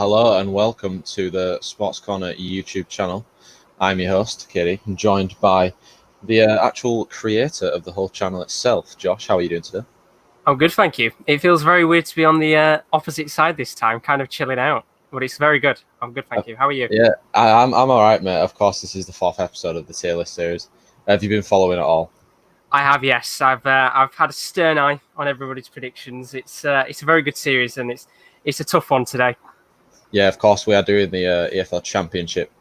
Hello, and welcome to the Sports Corner YouTube channel. I'm your host, Kieren, and joined by the actual creator of the whole channel itself, Josh. How are you doing today? I'm good, thank you. It feels very weird to be on the opposite side this time, kind of chilling out, but it's very good. I'm good, thank you. How are you? Yeah, I'm all right, mate. Of course, this is the fourth episode of the Taylor series. Have you been following it all? I have, yes. I've had a stern eye on everybody's predictions. It's a very good series, and it's a tough one today. Yeah, of course, we are doing the EFL Championship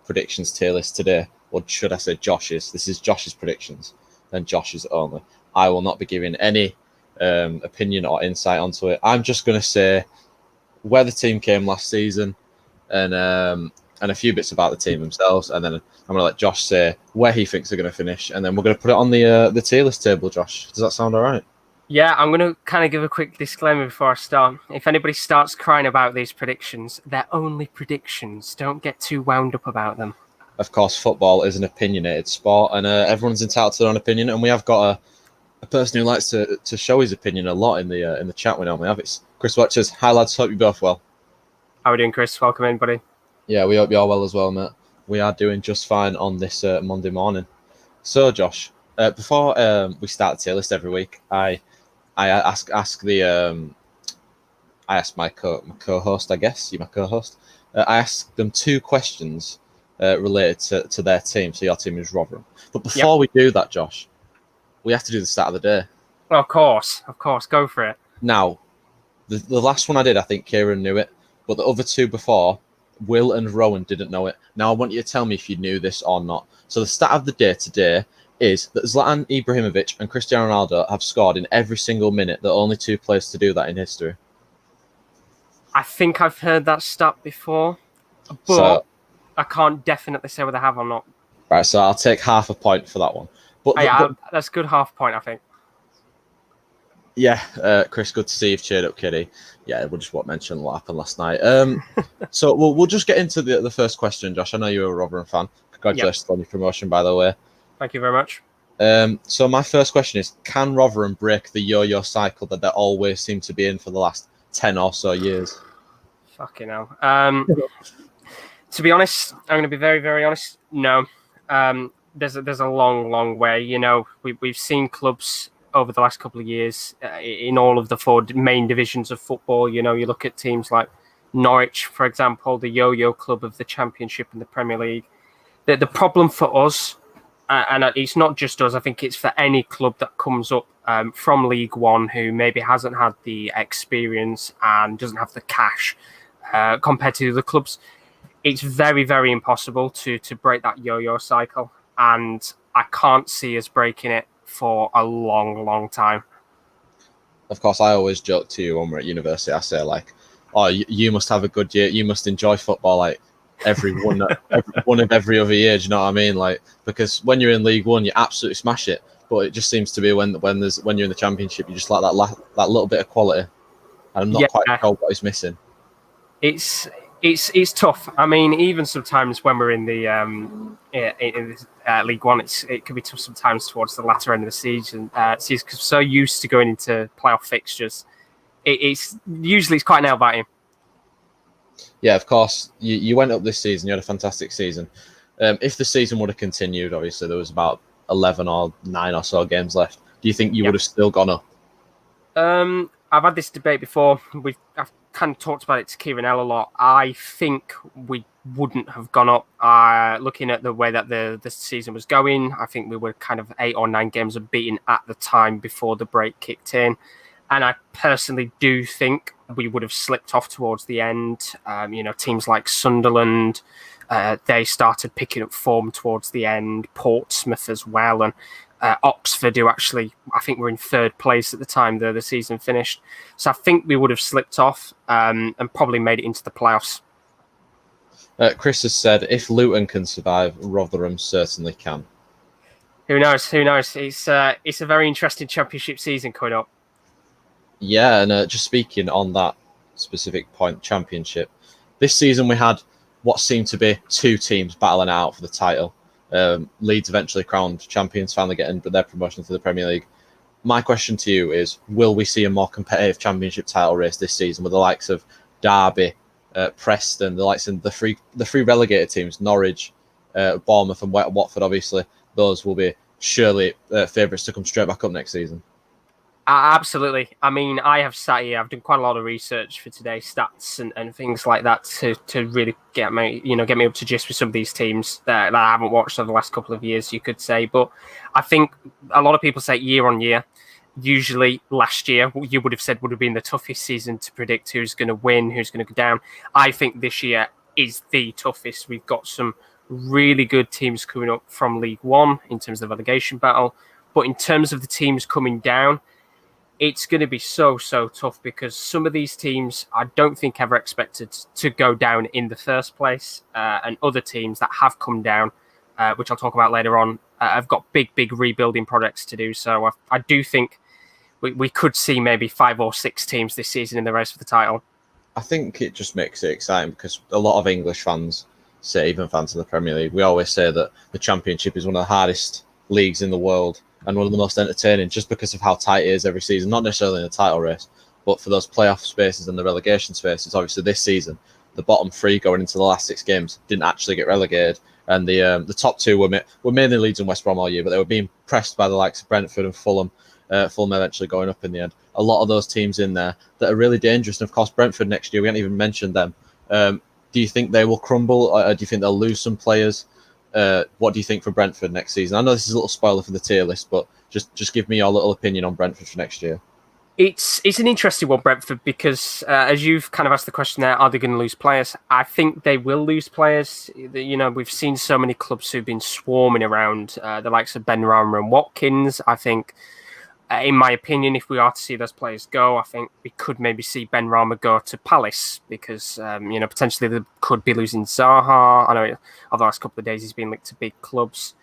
predictions tier list today. Or should I say Josh's? This is Josh's predictions, and Josh's only. I will not be giving any opinion or insight onto it. I'm just going to say where the team came last season and a few bits about the team themselves, and then I'm going to let Josh say where he thinks they're going to finish, and then we're going to put it on the tier list table. Josh, does that sound all right? Yeah, I'm going to kind of give a quick disclaimer before I start. If anybody starts crying about these predictions, they're only predictions. Don't get too wound up about them. Of course, football is an opinionated sport, and everyone's entitled to their own opinion, and we have got a person who likes to show his opinion a lot in the chat we normally have. It's Chris Watchers. Hi, lads. Hope you're both well. How are we doing, Chris? Welcome in, buddy. Yeah, we hope you're well as well, mate. We are doing just fine on this Monday morning. So, Josh, before we start the tier list every week, I ask my co-host, I guess you're my co-host. I ask them two questions related to their team. So your team is Rotherham. But before we do that, Josh, we have to do the start of the day. Well, of course, go for it. Now, the last one I did, I think Kieren knew it, but the other two before, Will and Rowan didn't know it. Now I want you to tell me if you knew this or not. So the start of the day today is that Zlatan Ibrahimovic and Cristiano Ronaldo have scored in every single minute. The only two players to do that in history. I think I've heard that stat before, but I can't definitely say whether I have or not. Right, so I'll take half a point for that one. But that's a good half point, I think. Yeah, Chris, good to see you've cheered up, Kitty. Yeah, we'll just mention what happened last night. So we'll just get into the first question, Josh. I know you're a Rotherham fan. Congratulations on your promotion, by the way. Thank you very much. So my first question is, can Rotherham break the yo-yo cycle that they always seem to be in for the last 10 or so years? Fucking hell. To be honest, I'm going to be very, very honest. No. There's a long way. You know, we've seen clubs over the last couple of years in all of the four main divisions of football. You know, you look at teams like Norwich, for example, the yo-yo club of the Championship and the Premier League. The problem for us, and it's not just us, I think it's for any club that comes up from League One who maybe hasn't had the experience and doesn't have the cash compared to the clubs, it's very, very impossible to break that yo-yo cycle. And I can't see us breaking it for a long time. Of course, I always joke to you when we're at university. I say like, "Oh, you must have a good year. You must enjoy football like every one of every other year." Do you know what I mean? Like, because when you're in League One, you absolutely smash it. But it just seems to be when you're in the Championship, you just like that little bit of quality. And I'm not quite sure what is missing. It's tough. I mean, even sometimes when we're in the League One, it can be tough sometimes towards the latter end of the season. Because we're so used to going into playoff fixtures, it's quite nail biting. Yeah, of course. You went up this season. You had a fantastic season. If the season would have continued, obviously there was about 11 or 9 or so games left. Do you think you would have still gone up? I've had this debate before. I've kind of talked about it to Kieren L a lot. I think we wouldn't have gone up. Looking at the way that the season was going, I think we were kind of 8 or 9 games unbeaten at the time before the break kicked in. And I personally do think we would have slipped off towards the end. Teams like Sunderland, they started picking up form towards the end. Portsmouth as well. And Oxford, who actually, I think were in 3rd place at the time the season finished. So I think we would have slipped off and probably made it into the playoffs. Chris has said, if Luton can survive, Rotherham certainly can. Who knows? It's a very interesting Championship season coming up. Yeah, and just speaking on that specific point, Championship, this season we had what seemed to be 2 teams battling out for the title. Leeds eventually crowned champions, finally getting their promotion to the Premier League. My question to you is, will we see a more competitive Championship title race this season with the likes of Derby, Preston, the likes of the three relegated teams, Norwich, Bournemouth, and Watford. Obviously, those will be surely favourites to come straight back up next season. Absolutely. I mean, I have sat here. I've done quite a lot of research for today's stats and things like that to really get me up to gist with some of these teams that I haven't watched over the last couple of years, you could say. But I think a lot of people say year on year. Usually, last year you would have said would have been the toughest season to predict who's going to win, who's going to go down. I think this year is the toughest. We've got some really good teams coming up from League One in terms of the relegation battle, but in terms of the teams coming down, it's going to be so tough because some of these teams I don't think ever expected to go down in the first place, and other teams that have come down, which I'll talk about later on, have got big rebuilding projects to do. So I do think we could see maybe 5 or 6 teams this season in the race for the title. I think it just makes it exciting because a lot of English fans say, even fans of the Premier League, we always say that the Championship is one of the hardest leagues in the world and one of the most entertaining just because of how tight it is every season, not necessarily in the title race, but for those playoff spaces and the relegation spaces. Obviously, this season, the bottom 3 going into the last 6 games didn't actually get relegated, and the top 2 were mainly Leeds and West Brom all year, but they were being pressed by the likes of Brentford and Fulham. Fulham eventually going up in the end. A lot of those teams in there that are really dangerous, and of course, Brentford next year, we haven't even mentioned them. Do you think they will crumble, or do you think they'll lose some players? What do you think for Brentford next season? I know this is a little spoiler for the tier list, but just give me your little opinion on Brentford for next year. It's an interesting one, Brentford, because as you've kind of asked the question there, are they going to lose players? I think they will lose players. You know, we've seen so many clubs who've been swarming around the likes of Ben Rama and Watkins. I think, in my opinion, if we are to see those players go, I think we could maybe see Ben Rama go to Palace because, potentially they could be losing Zaha. I know over the last couple of days he's been linked to big clubs.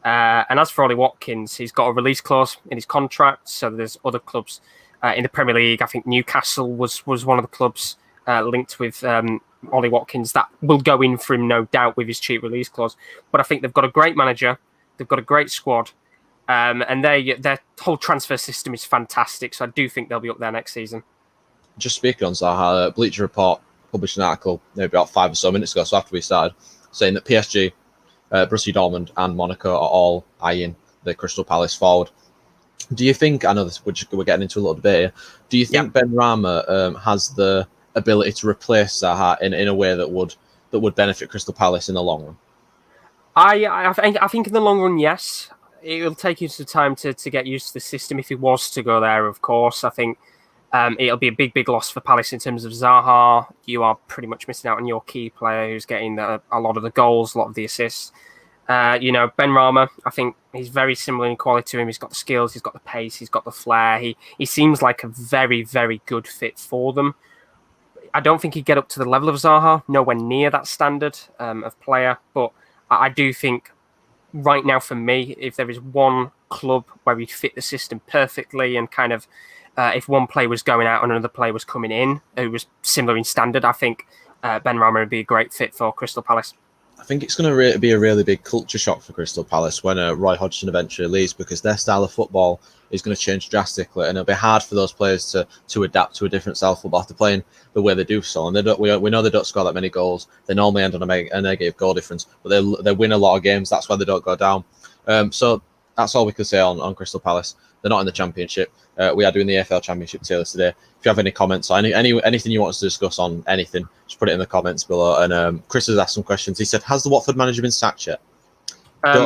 And as for Ollie Watkins, he's got a release clause in his contract, so there's other clubs in the Premier League. I think Newcastle was one of the clubs linked with Ollie Watkins that will go in for him, no doubt, with his cheap release clause. But I think they've got a great manager, they've got a great squad, and their whole transfer system is fantastic. So I do think they'll be up there next season. Just speaking on Zaha, Bleacher Report published an article maybe about 5 or so minutes ago, so after we started, saying that PSG, Borussia Dortmund and Monaco are all eyeing the Crystal Palace forward. Do you think, I know this, we're getting into a little debate here, do you think Ben Rama has the ability to replace Zaha in a way that would benefit Crystal Palace in the long run? I think in the long run, yes. It will take you some time to get used to the system if he was to go there, of course. I think it'll be a big loss for Palace in terms of Zaha. You are pretty much missing out on your key player who's getting a lot of the goals, a lot of the assists. Ben Rama, I think he's very similar in quality to him. He's got the skills, he's got the pace, he's got the flair. He seems like a very good fit for them. I don't think he'd get up to the level of Zaha, nowhere near that standard of player. But I do think right now, for me, if there is one club where he'd fit the system perfectly and kind of if one player was going out and another player was coming in who was similar in standard, I think Ben Rama would be a great fit for Crystal Palace. I think it's going to be a really big culture shock for Crystal Palace when Roy Hodgson eventually leaves, because their style of football is going to change drastically, and it'll be hard for those players to adapt to a different style of football after playing the way they do so. And we know they don't score that many goals. They normally end on a negative goal difference, but they win a lot of games. That's why they don't go down. So that's all we can say on Crystal Palace. They're not in the Championship. We are doing the EFL Championship tier list today. If you have any comments or anything you want us to discuss on anything, just put it in the comments below. And Chris has asked some questions. He said, has the Watford manager been sacked yet?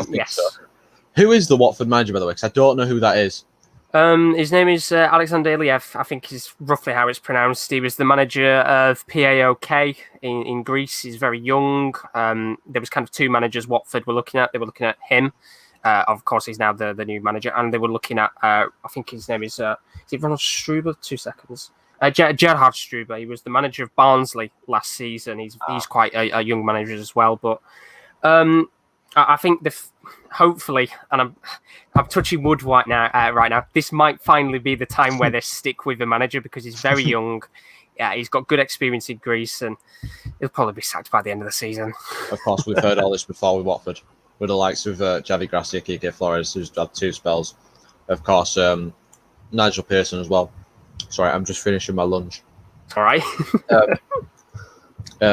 Yes. So. Who is the Watford manager, by the way? Because I don't know who that is. His name is Alexander Iliev, I think is roughly how it's pronounced. He was the manager of PAOK in Greece. He's very young. There was kind of 2 managers Watford were looking at. They were looking at him. Of course, he's now the new manager. And they were looking at, I think his name is it Ronald Struber? 2 seconds. Gerhard Struber. He was the manager of Barnsley last season. He's quite a young manager as well. But I think hopefully, and I'm touching wood right now. This might finally be the time where they stick with the manager, because he's very young. Yeah, he's got good experience in Greece, and he'll probably be sacked by the end of the season. Of course, we've heard all this before with Watford, with the likes of Javi Gracia, Kike Flores, who's had 2 spells. Of course, Nigel Pearson as well. Sorry, I'm just finishing my lunch. All right.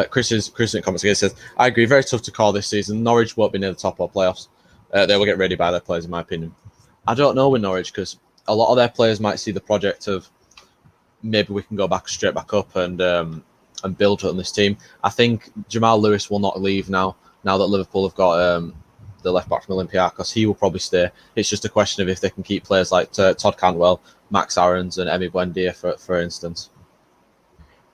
Chris in comments again says, I agree, very tough to call this season. Norwich won't be near the top or playoffs. They will get ready by their players, in my opinion. I don't know with Norwich because a lot of their players might see the project of maybe we can go straight back up and build on this team. I think Jamal Lewis will not leave now that Liverpool have got the left back from Olympiacos. He will probably stay. It's just a question of if they can keep players like Todd Cantwell, Max Aarons, and Emi Buendia, for instance.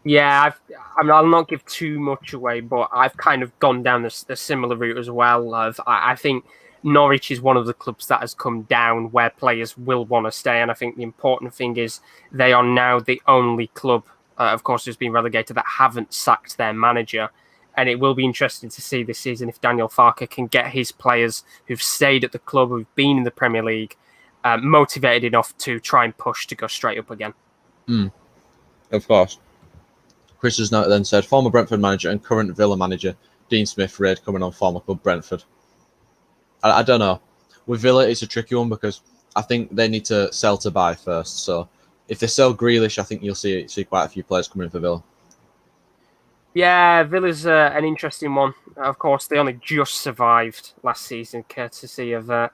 Yeah, I'll not give too much away, but I've kind of gone down the similar route as well. I think Norwich is one of the clubs that has come down where players will want to stay, and I think the important thing is they are now the only club, of course, who's been relegated that haven't sacked their manager. And it will be interesting to see this season if Daniel Farke can get his players who've stayed at the club, who've been in the Premier League, motivated enough to try and push to go straight up again. Of course. Chris has then said, former Brentford manager and current Villa manager Dean Smith raid coming on former club Brentford. I don't know. With Villa, it's a tricky one because I think they need to sell to buy first. So if they sell Grealish, I think you'll see quite a few players coming in for Villa. Yeah, Villa's an interesting one. Of course, they only just survived last season, courtesy of a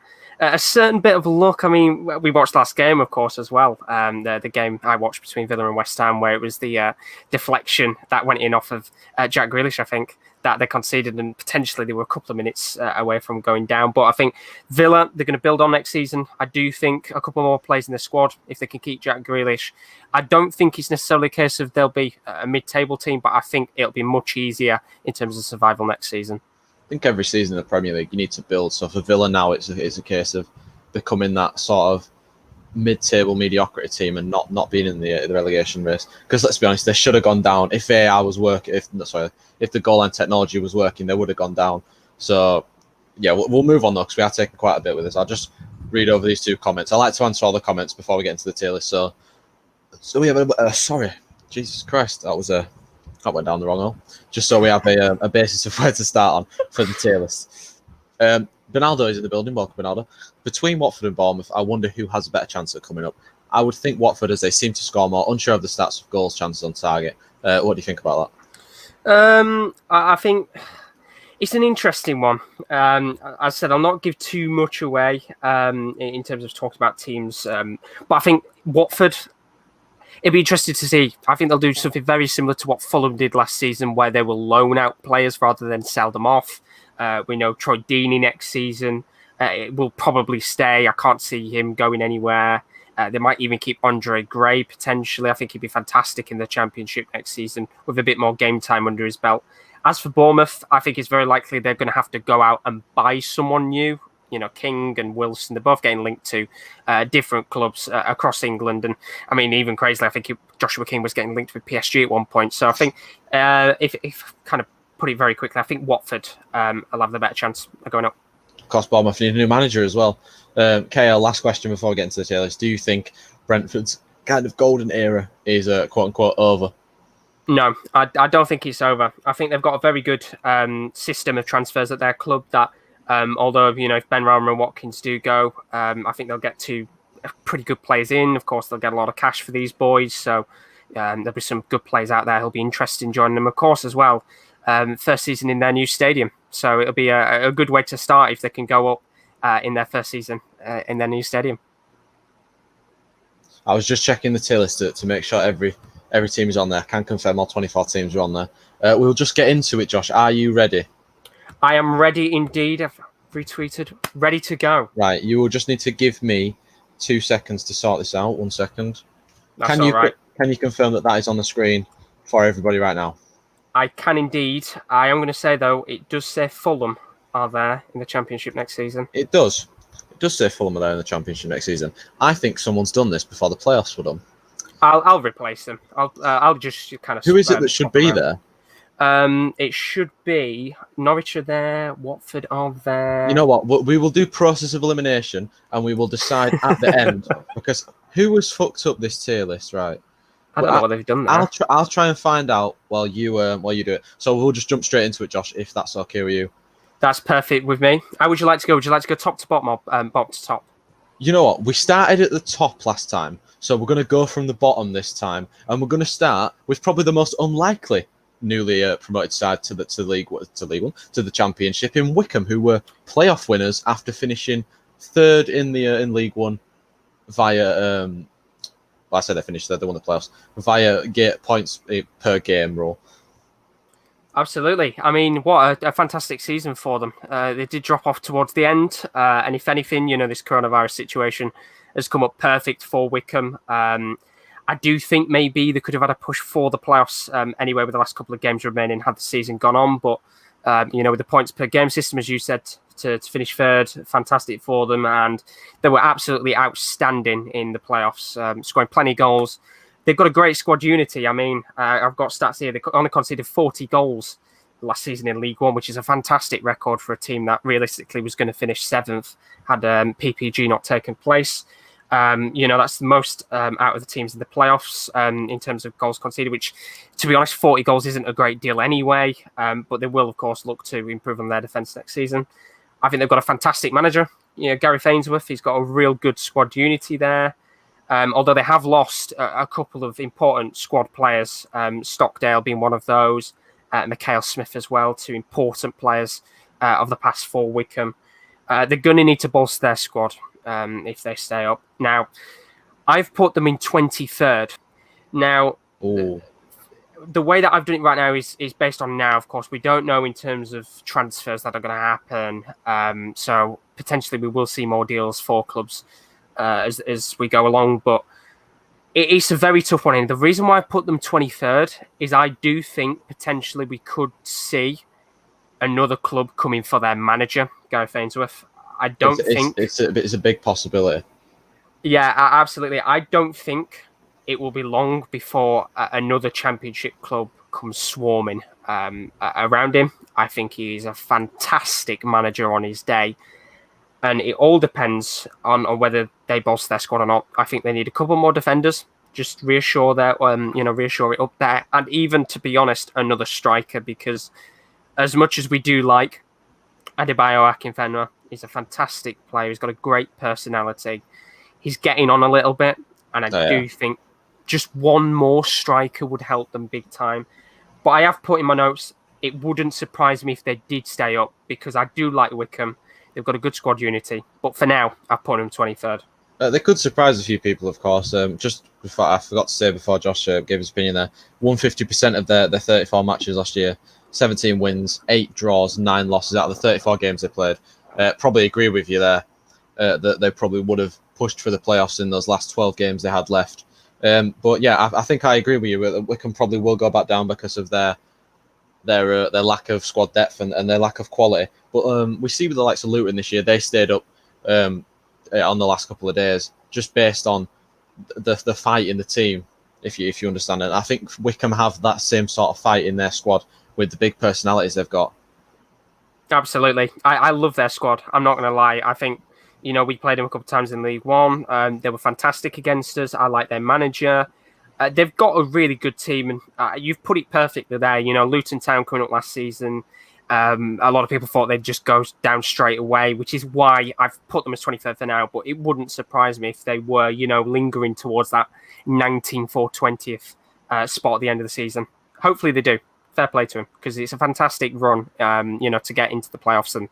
certain bit of luck. I mean, we watched last game, of course, as well. The game I watched between Villa and West Ham, where it was the deflection that went in off of Jack Grealish, I think, that they conceded, and potentially they were a couple of minutes away from going down. But I think Villa, they're going to build on next season. I do think a couple more players in the squad, if they can keep Jack Grealish. I don't think it's necessarily a case of they'll be a mid-table team, but I think it'll be much easier in terms of survival next season. I think every season in the Premier League, you need to build. So for Villa now, it's a case of becoming that sort of mid-table mediocrity team and not being in the relegation race. Because let's be honest, they should have gone down if AR was working. If the goal line technology was working, they would have gone down. So yeah, we'll move on though because we are taking quite a bit with this. I'll just read over these two comments. I like to answer all the comments before we get into the tier list. So we have sorry, Jesus Christ, that went down the wrong hole. Just so we have a basis of where to start on for the tier list. Bernardo is in the building. Welcome, Bernardo. Between Watford and Bournemouth, I wonder who has a better chance of coming up. I would think Watford, as they seem to score more. Unsure of the stats of goals, chances on target. What do you think about that? I think it's an interesting one. As I said, I'll not give too much away in terms of talking about teams. But I think Watford, it'd be interesting to see. I think they'll do something very similar to what Fulham did last season, where they will loan out players rather than sell them off. We know Troy Deeney next season will probably stay. I can't see him going anywhere. They might even keep Andre Gray potentially. I think he'd be fantastic in the Championship next season with a bit more game time under his belt. As for Bournemouth, I think it's very likely they're going to have to go out and buy someone new. You know, King and Wilson, they're both getting linked to different clubs across England. And I mean, even crazily, I think Joshua King was getting linked with PSG at one point. So I think if kind of put it very quickly, I think Watford will have the better chance of going up. Of course, Bournemouth need a new manager as well. KL, last question before we get into the tier list. Do you think Brentford's kind of golden era is quote-unquote over? No, I don't think it's over. I think they've got a very good system of transfers at their club that, although, you know, if Ben Rama and Watkins do go, I think they'll get two pretty good players in. Of course, they'll get a lot of cash for these boys. So there'll be some good players out there who'll be interested in joining them, of course, as well. First season in their new stadium. So it'll be a good way to start if they can go up in their first season in their new stadium. I was just checking the tier list to make sure every team is on there. I can confirm all 24 teams are on there. We'll just get into it, Josh. Are you ready? I am ready indeed. I've retweeted. Ready to go. Right. You will just need to give me 2 seconds to sort this out. 1 second. That's all right. Can you confirm that is on the screen for everybody right now? I can indeed. I am going to say, though, it does say Fulham are there in the Championship next season. It does. It does say Fulham are there in the Championship next season. I think someone's done this before the playoffs were done. I'll replace them. I'll just kind of. Who is it that should be there? It should be Norwich are there. Watford are there. You know what? We will do process of elimination, and we will decide at the end because who has fucked up this tier list, right? I don't know what they've done there. I'll try and find out while you do it. So we'll just jump straight into it, Josh, if that's okay with you. That's perfect with me. How would you like to go? Would you like to go top to bottom or bottom to top? You know what? We started at the top last time, so we're going to go from the bottom this time, and we're going to start with probably the most unlikely newly promoted side to the Championship in Wycombe, who were playoff winners after finishing third in League One via. I said they finished third; they won the playoffs via points per game rule. Absolutely. I mean, what a fantastic season for them. They did drop off towards the end, and if anything, this coronavirus situation has come up perfect for Wycombe. I do think maybe they could have had a push for the playoffs anyway with the last couple of games remaining had the season gone on. But, with the points per game system, as you said, to finish third, fantastic for them. And they were absolutely outstanding in the playoffs, scoring plenty of goals. They've got a great squad unity. I mean, I've got stats here. They only conceded 40 goals last season in League One, which is a fantastic record for a team that realistically was going to finish seventh had PPG not taken place. That's the most out of the teams in the playoffs in terms of goals conceded, which, to be honest, 40 goals isn't a great deal anyway. But they will, of course, look to improve on their defence next season. I think they've got a fantastic manager. Gareth Ainsworth, he's got a real good squad unity there. Although they have lost a couple of important squad players, Stockdale being one of those, Mikhail Smith as well, two important players of the past for Wycombe. They're going to need to bolster their squad if they stay up. Now, I've put them in 23rd. Now, the way that I've done it right now is based on now, of course. We don't know in terms of transfers that are going to happen. So potentially we will see more deals for clubs as we go along. But it's a very tough one. And the reason why I put them 23rd is I do think potentially we could see another club coming for their manager, Gareth Ainsworth. I don't think... It's a big possibility. Yeah, absolutely. I don't think it will be long before another Championship club comes swarming around him. I think he's a fantastic manager on his day. And it all depends on whether they bolster their squad or not. I think they need a couple more defenders. Just reassure it up there. And even, to be honest, another striker, because as much as we do like Adebayo Akinfenwa, he's a fantastic player. He's got a great personality. He's getting on a little bit. And I do think just one more striker would help them big time. But I have put in my notes, it wouldn't surprise me if they did stay up, because I do like Wycombe. They've got a good squad unity. But for now, I've put them 23rd. They could surprise a few people, of course. Just before, I forgot to say before Josh gave his opinion there, 150% of their 34 matches last year, 17 wins, 8 draws, 9 losses out of the 34 games they played. Probably agree with you there that they probably would have pushed for the playoffs in those last 12 games they had left. But yeah, I think I agree with you. Wycombe probably will go back down because of their lack of squad depth and their lack of quality. But we see with the likes of Luton this year, they stayed up on the last couple of days just based on the fight in the team, if you understand it. I think Wycombe have that same sort of fight in their squad with the big personalities they've got. Absolutely. I love their squad. I'm not going to lie. I think, we played them a couple of times in League One. They were fantastic against us. I like their manager. They've got a really good team, and you've put it perfectly there. Luton Town coming up last season. A lot of people thought they'd just go down straight away, which is why I've put them as 23rd for now. But it wouldn't surprise me if they were, lingering towards that 19th or 20th spot at the end of the season. Hopefully they do. Fair play to him, because it's a fantastic run, to get into the playoffs and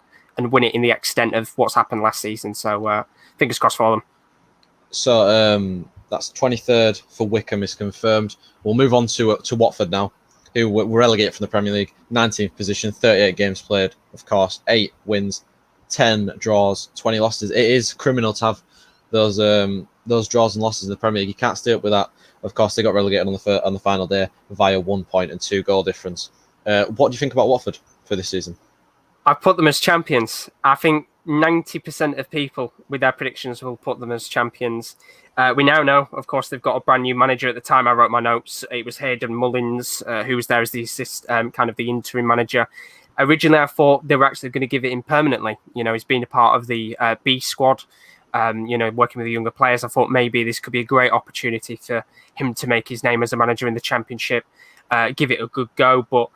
win it in the extent of what's happened last season. So fingers crossed for them. So that's 23rd for Wycombe is confirmed. We'll move on to Watford now, who were relegated from the Premier League. 19th position, 38 games played, of course, 8 wins, 10 draws, 20 losses. It is criminal to have those draws and losses in the Premier League. You can't stay up with that. Of course, they got relegated on the final day via 1 point and 2 goal difference. What do you think about Watford for this season? I've put them as champions. I think 90% of people with their predictions will put them as champions. We now know, of course, they've got a brand new manager. At the time I wrote my notes, it was Hayden Mullins, who was there as the the interim manager. Originally, I thought they were actually going to give it him permanently. He's been a part of the B squad, working with the younger players. I thought maybe this could be a great opportunity for him to make his name as a manager in the Championship, give it a good go. But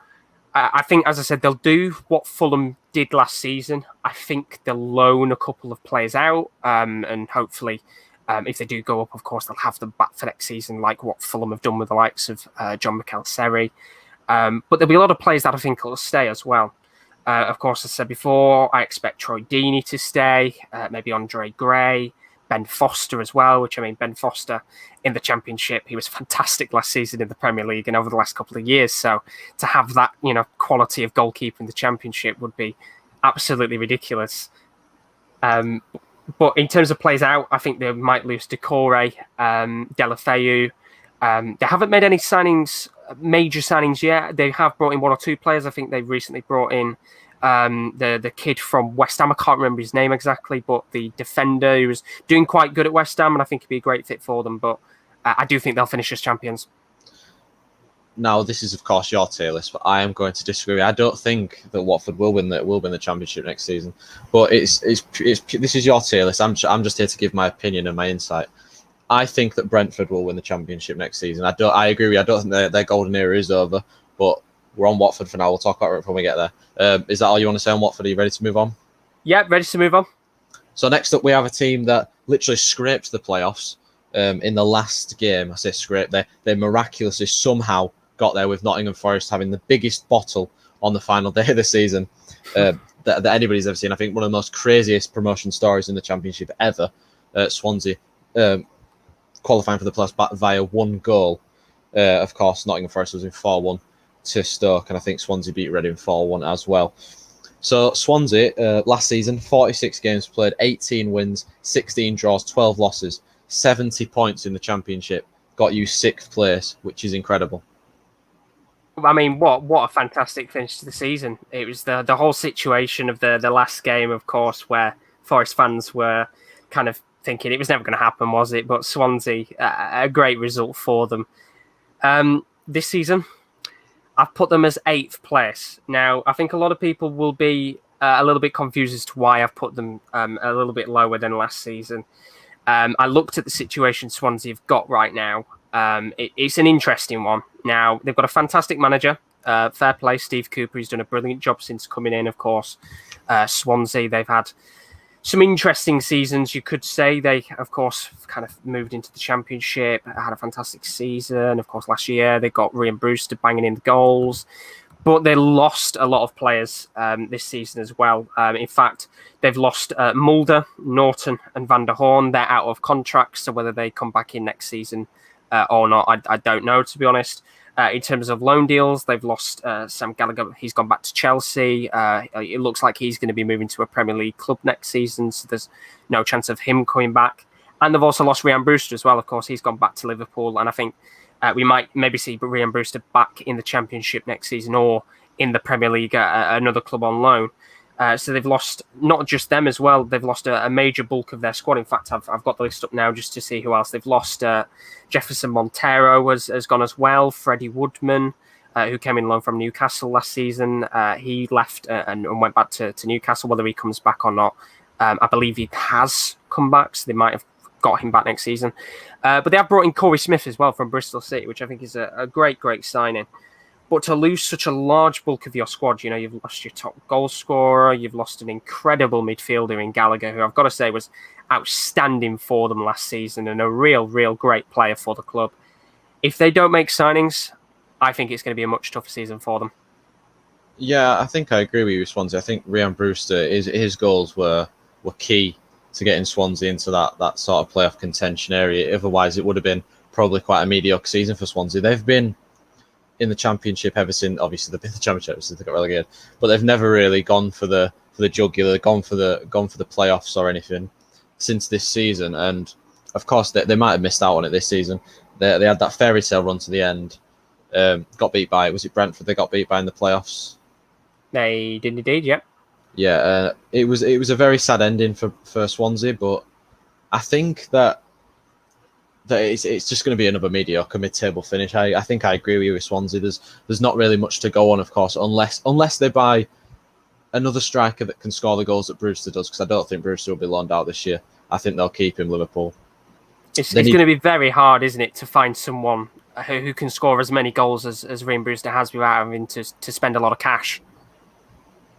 I think, as I said, they'll do what Fulham did last season. I think they'll loan a couple of players out, and hopefully, if they do go up, of course, they'll have them back for next season, like what Fulham have done with the likes of John McAllister. But there'll be a lot of players that I think will stay as well. Of course, as I said before, I expect Troy Deeney to stay, maybe Andre Gray, Ben Foster as well, which, I mean, Ben Foster in the Championship, he was fantastic last season in the Premier League and over the last couple of years. So to have that, quality of goalkeeper in the Championship would be absolutely ridiculous. But in terms of players out, I think they might lose Decore, Delafeu. They haven't made any major signings yet. They have brought in one or two players. I think they've recently brought in the kid from West Ham. I can't remember his name exactly, but the defender who was doing quite good at West Ham, and I think he'd be a great fit for them. But I do think they'll finish as champions. Now, this is, of course, your tier list, but I am going to disagree. I don't think that Watford will win the Championship next season. But this is your tier list. I'm just here to give my opinion and my insight. I think that Brentford will win the Championship next season. I agree with you. I don't think their golden era is over, but we're on Watford for now. We'll talk about it when we get there. Is that all you want to say on Watford? Are you ready to move on? Yeah, ready to move on. So next up, we have a team that literally scraped the playoffs in the last game. I say scraped. They miraculously somehow got there with Nottingham Forest having the biggest bottle on the final day of the season that anybody's ever seen. I think one of the most craziest promotion stories in the Championship ever. Swansea qualifying for the playoffs via one goal. Of course, Nottingham Forest was in 4-1 to Stoke, and I think Swansea beat Reading 4-1 as well. So Swansea, last season, 46 games played, 18 wins, 16 draws, 12 losses, 70 points in the Championship. Got you 6th place, which is incredible. I mean, what a fantastic finish to the season. It was the whole situation of the last game, of course, where Forest fans were kind of thinking it was never going to happen, was it? But Swansea, a great result for them. This season, I've put them as 8th place. Now, I think a lot of people will be a little bit confused as to why I've put them a little bit lower than last season. I looked at the situation Swansea have got right now. It's an interesting one. Now, they've got a fantastic manager. Fair play, Steve Cooper. He's done a brilliant job since coming in, of course. Swansea, they've had some interesting seasons, you could say. They, of course, kind of moved into the Championship, had a fantastic season. Of course, last year they got Ryan Brewster banging in the goals. But they lost a lot of players this season as well. In fact, they've lost Mulder, Norton and Van der Horn. They're out of contracts, so whether they come back in next season or not, I don't know, to be honest. In terms of loan deals, they've lost Sam Gallagher. He's gone back to Chelsea. It looks like he's going to be moving to a Premier League club next season, so there's no chance of him coming back. And they've also lost Ryan Brewster as well. Of course, he's gone back to Liverpool, and I think we might maybe see Ryan Brewster back in the Championship next season or in the Premier League at another club on loan. So they've lost not just them as well. They've lost a major bulk of their squad. In fact, I've got the list up now just to see who else they've lost. Jefferson Montero has gone as well. Freddie Woodman, who came in loan from Newcastle last season, he left and went back to Newcastle. Whether he comes back or not, I believe he has come back, so they might have got him back next season. But they have brought in Corey Smith as well from Bristol City, which I think is a great signing. But to lose such a large bulk of your squad, you've lost your top goal scorer, you've lost an incredible midfielder in Gallagher, who I've got to say was outstanding for them last season and a real great player for the club. If they don't make signings, I think it's going to be a much tougher season for them. Yeah, I think I agree with you, Swansea. I think Ryan Brewster, his goals were key to getting Swansea into that sort of playoff contention area. Otherwise, it would have been probably quite a mediocre season for Swansea. They've been in the Championship ever since, obviously they've been in the Championship since they got relegated, but they've never really gone for the jugular, gone for the playoffs or anything since this season. And of course, they might have missed out on it this season. They had that fairy tale run to the end. Got beat by, was it Brentford? They got beat by in the playoffs. They did indeed, yeah. Yeah, it was a very sad ending for Swansea, but I think that it's just going to be another mediocre mid-table finish. I think I agree with you with Swansea. There's not really much to go on, of course, unless they buy another striker that can score the goals that Brewster does, because I don't think Brewster will be loaned out this year. I think they'll keep him, Liverpool. It's going to be very hard, isn't it, to find someone who can score as many goals as Ryan Brewster has without having to spend a lot of cash.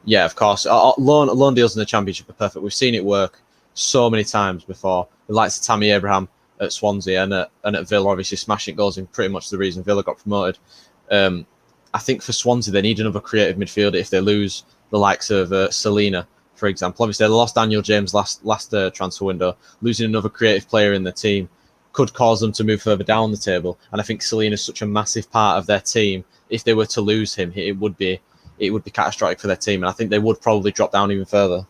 Yeah, of course. Loan deals in the Championship are perfect. We've seen it work so many times before. The likes of Tammy Abraham at Swansea and at Villa, obviously smashing goals in pretty much the reason Villa got promoted. I I think for Swansea, they need another creative midfielder if they lose the likes of Selena, for example. Obviously, they lost Daniel James last transfer window. Losing another creative player in the team could cause them to move further down the table. And I think Selena is such a massive part of their team. If they were to lose him, it would be catastrophic for their team. And I think they would probably drop down even further.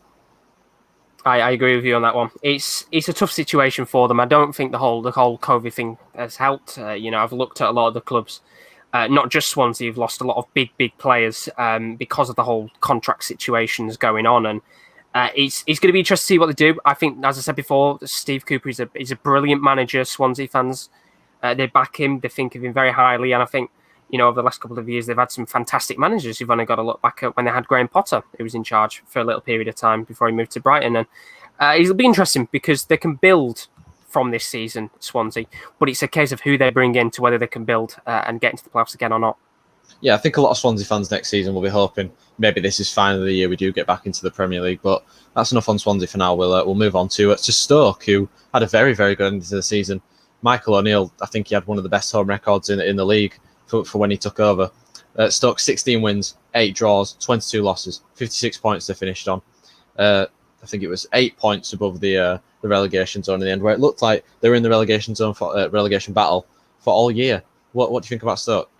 I agree with you on that one. It's a tough situation for them. I don't think the whole COVID thing has helped. I've looked at a lot of the clubs, not just Swansea, have lost a lot of big players because of the whole contract situations going on, and it's going to be interesting to see what they do. I think, as I said before, Steve Cooper is a brilliant manager. Swansea fans, they back him. They think of him very highly, and I think, over the last couple of years, they've had some fantastic managers. You've only got to look back at when they had Graham Potter, who was in charge for a little period of time before he moved to Brighton. And it'll be interesting because they can build from this season, Swansea, but it's a case of who they bring in to whether they can build and get into the playoffs again or not. Yeah, I think a lot of Swansea fans next season will be hoping maybe this is finally the year we do get back into the Premier League. But that's enough on Swansea for now. We'll move on to Stoke, who had a very, very good end to the season. Michael O'Neill, I think he had one of the best home records in the league for when he took over. Stoke, 16 wins, 8 draws, 22 losses, 56 points they finished on. I think it was 8 points above the relegation zone in the end, where it looked like they were in the relegation zone for relegation battle for all year. What do you think about Stoke?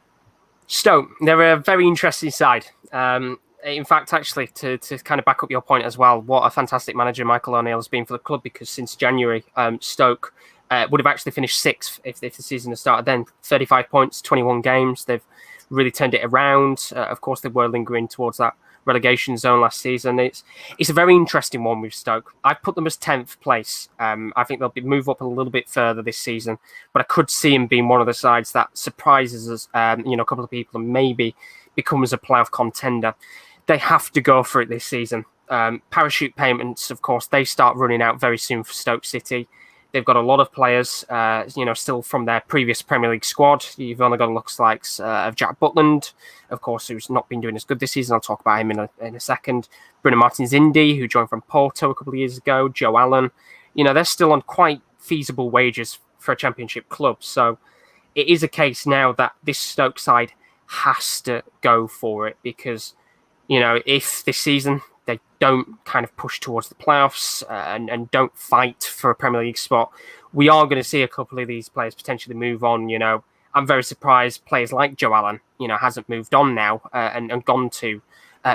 Stoke, they're a very interesting side. In fact, actually, to kind of back up your point as well, what a fantastic manager Michael O'Neill has been for the club, because since January, Stoke would have actually finished 6th if the season had started then. 35 points, 21 games. They've really turned it around. Of course, they were lingering towards that relegation zone last season. It's a very interesting one with Stoke. I put them as 10th place. I think they'll move up a little bit further this season, but I could see them being one of the sides that surprises us, a couple of people, and maybe becomes a playoff contender. They have to go for it this season. Parachute payments, of course, they start running out very soon for Stoke City. They've got a lot of players, still from their previous Premier League squad. You've only got looks like of Jack Butland, of course, who's not been doing as good this season. I'll talk about him in a second. Bruno Martins-Indi, who joined from Porto a couple of years ago. Joe Allen. They're still on quite feasible wages for a Championship club. So it is a case now that this Stoke side has to go for it, because, if this season they don't kind of push towards the playoffs and don't fight for a Premier League spot, we are going to see a couple of these players potentially move on. I'm very surprised players like Joe Allen, hasn't moved on now and gone to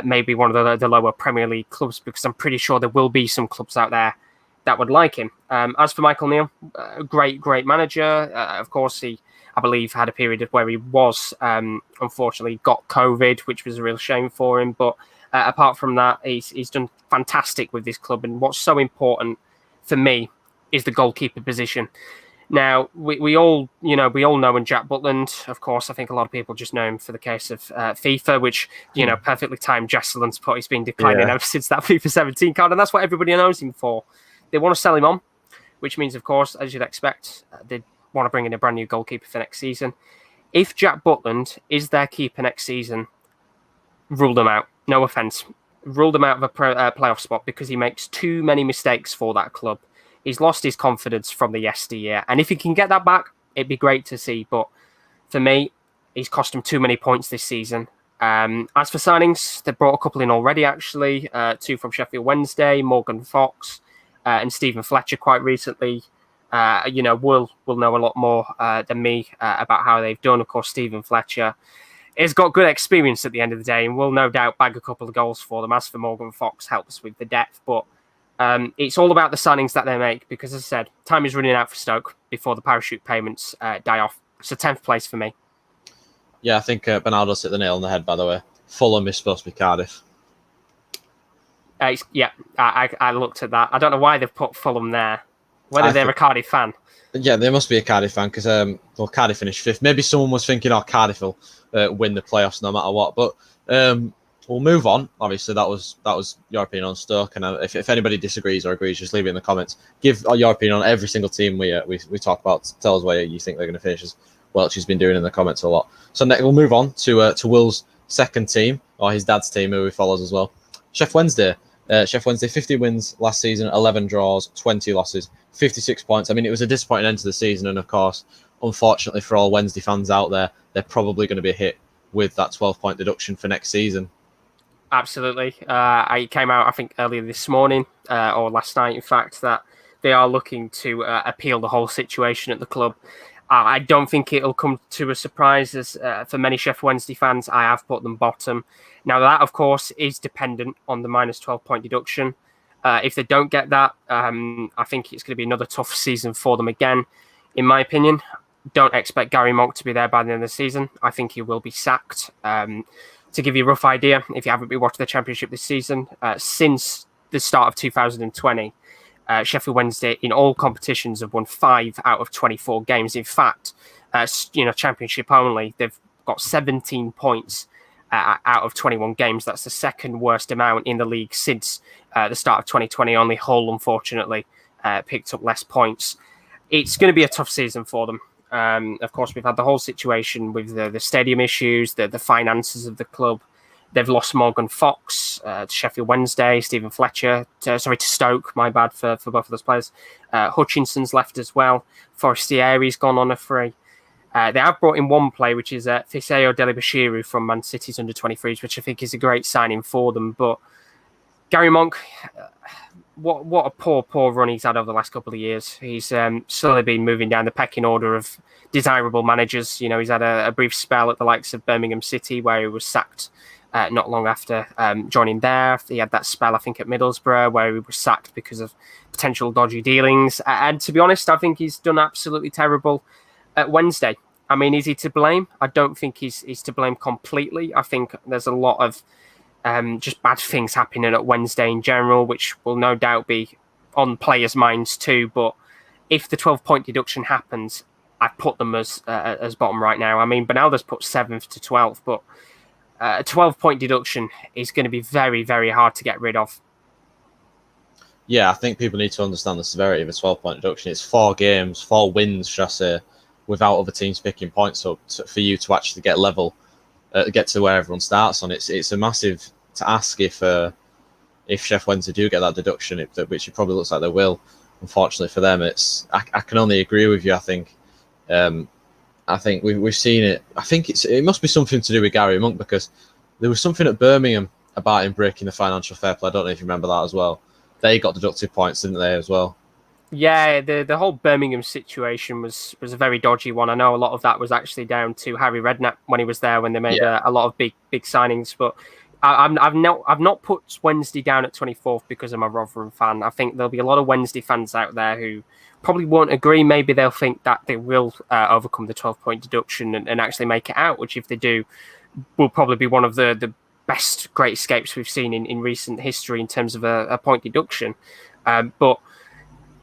maybe one of the lower Premier League clubs, because I'm pretty sure there will be some clubs out there that would like him. As for Michael O'Neill, great manager. Of course, he, I believe, had a period where he was, unfortunately, got COVID, which was a real shame for him. But apart from that, he's done fantastic with this club. And what's so important for me is the goalkeeper position. Now, we all know, and Jack Butland, of course, I think a lot of people just know him for the case of FIFA, which, perfectly timed Jesseland's put. He's been declining ever since that FIFA 17 card, and that's what everybody knows him for. They want to sell him on, which means, of course, as you'd expect, they want to bring in a brand new goalkeeper for next season. If Jack Butland is their keeper next season, rule them out. No offence. Rule them out of a playoff spot, because he makes too many mistakes for that club. He's lost his confidence from the yesteryear. And if he can get that back, it'd be great to see. But for me, he's cost him too many points this season. As for signings, they brought a couple in already, actually. 2 from Sheffield Wednesday, Morgan Fox and Stephen Fletcher quite recently. We'll know a lot more than me about how they've done. Of course, Stephen Fletcher has got good experience at the end of the day and will no doubt bag a couple of goals for them. As for Morgan Fox, helps with the depth. But it's all about the signings that they make, because, as I said, time is running out for Stoke before the parachute payments die off. So 10th place for me. Yeah, I think Bernardo's hit the nail on the head, by the way. Fulham is supposed to be Cardiff. I looked at that. I don't know why they've put Fulham there. Whether they're a Cardiff fan. Yeah, they must be a Cardiff fan, because Cardiff finished 5th. Maybe someone was thinking, Cardiff will win the playoffs no matter what. But we'll move on. Obviously, that was your opinion on Stoke. And if anybody disagrees or agrees, just leave it in the comments. Give your opinion on every single team we talk about. Tell us where you think they're going to finish, as Welch been doing in the comments a lot. So next, we'll move on to Will's second team, or his dad's team, who he follows as well. Sheffield Wednesday. Sheffield Wednesday, 50 wins last season, 11 draws, 20 losses, 56 points. I mean, it was a disappointing end to the season, and of course, unfortunately for all Wednesday fans out there, they're probably going to be hit with that 12-point deduction for next season. Absolutely. I came out, I think, earlier this morning or last night, in fact, that they are looking to appeal the whole situation at the club. I don't think it'll come to a surprise, as for many Sheffield Wednesday fans, I have put them bottom. Now, that, of course, is dependent on the minus 12-point deduction. If they don't get that, I think it's going to be another tough season for them again, in my opinion. Don't expect Gary Monk to be there by the end of the season. I think he will be sacked. To give you a rough idea, if you haven't been watching the Championship this season, since the start of 2020, Sheffield Wednesday in all competitions have won 5 out of 24 games. In fact, Championship only, they've got 17 points out of 21 games. That's the second worst amount in the league since the start of 2020. Only Hull, unfortunately, picked up less points. It's going to be a tough season for them. Of course, we've had the whole situation with the stadium issues, the finances of the club. They've lost Morgan Fox to Sheffield Wednesday, Stephen Fletcher, to Stoke, my bad for both of those players. Hutchinson's left as well. Forestieri's gone on a free. They have brought in one player, which is Fisayo Delibashiru from Man City's under-23s, which I think is a great signing for them. But Gary Monk, what a poor run he's had over the last couple of years. He's slowly been moving down the pecking order of desirable managers. He's had a brief spell at the likes of Birmingham City, where he was sacked not long after joining there. He had that spell, I think, at Middlesbrough, where he was sacked because of potential dodgy dealings. And to be honest, I think he's done absolutely terrible at Wednesday. I mean, is he to blame? I don't think he's to blame completely. I think there's a lot of just bad things happening at Wednesday in general, which will no doubt be on players' minds too. But if the 12-point deduction happens, I put them as bottom right now. I mean, Benalda's put 7th to 12th, but a 12-point deduction is going to be very, very hard to get rid of. Yeah, I think people need to understand the severity of a 12-point deduction. It's 4 games, 4 wins, should I say, without other teams picking points up for you to actually get level. Get to where everyone starts on. It's a massive to ask if Sheffield Wednesday do get that deduction, which it probably looks like they will. Unfortunately for them, I can only agree with you. I think we've seen it. I think it must be something to do with Gary Monk, because there was something at Birmingham about him breaking the financial fair play. I don't know if you remember that as well. They got deducted points, didn't they, as well? Yeah, the whole Birmingham situation was a very dodgy one. I know a lot of that was actually down to Harry Redknapp when he was there, when they made a lot of big signings. But I've not put Wednesday down at 24th because I'm a Rotherham fan. I think there'll be a lot of Wednesday fans out there who probably won't agree. Maybe they'll think that they will overcome the 12-point deduction and actually make it out, which if they do, will probably be one of the best great escapes we've seen in recent history in terms of a point deduction. But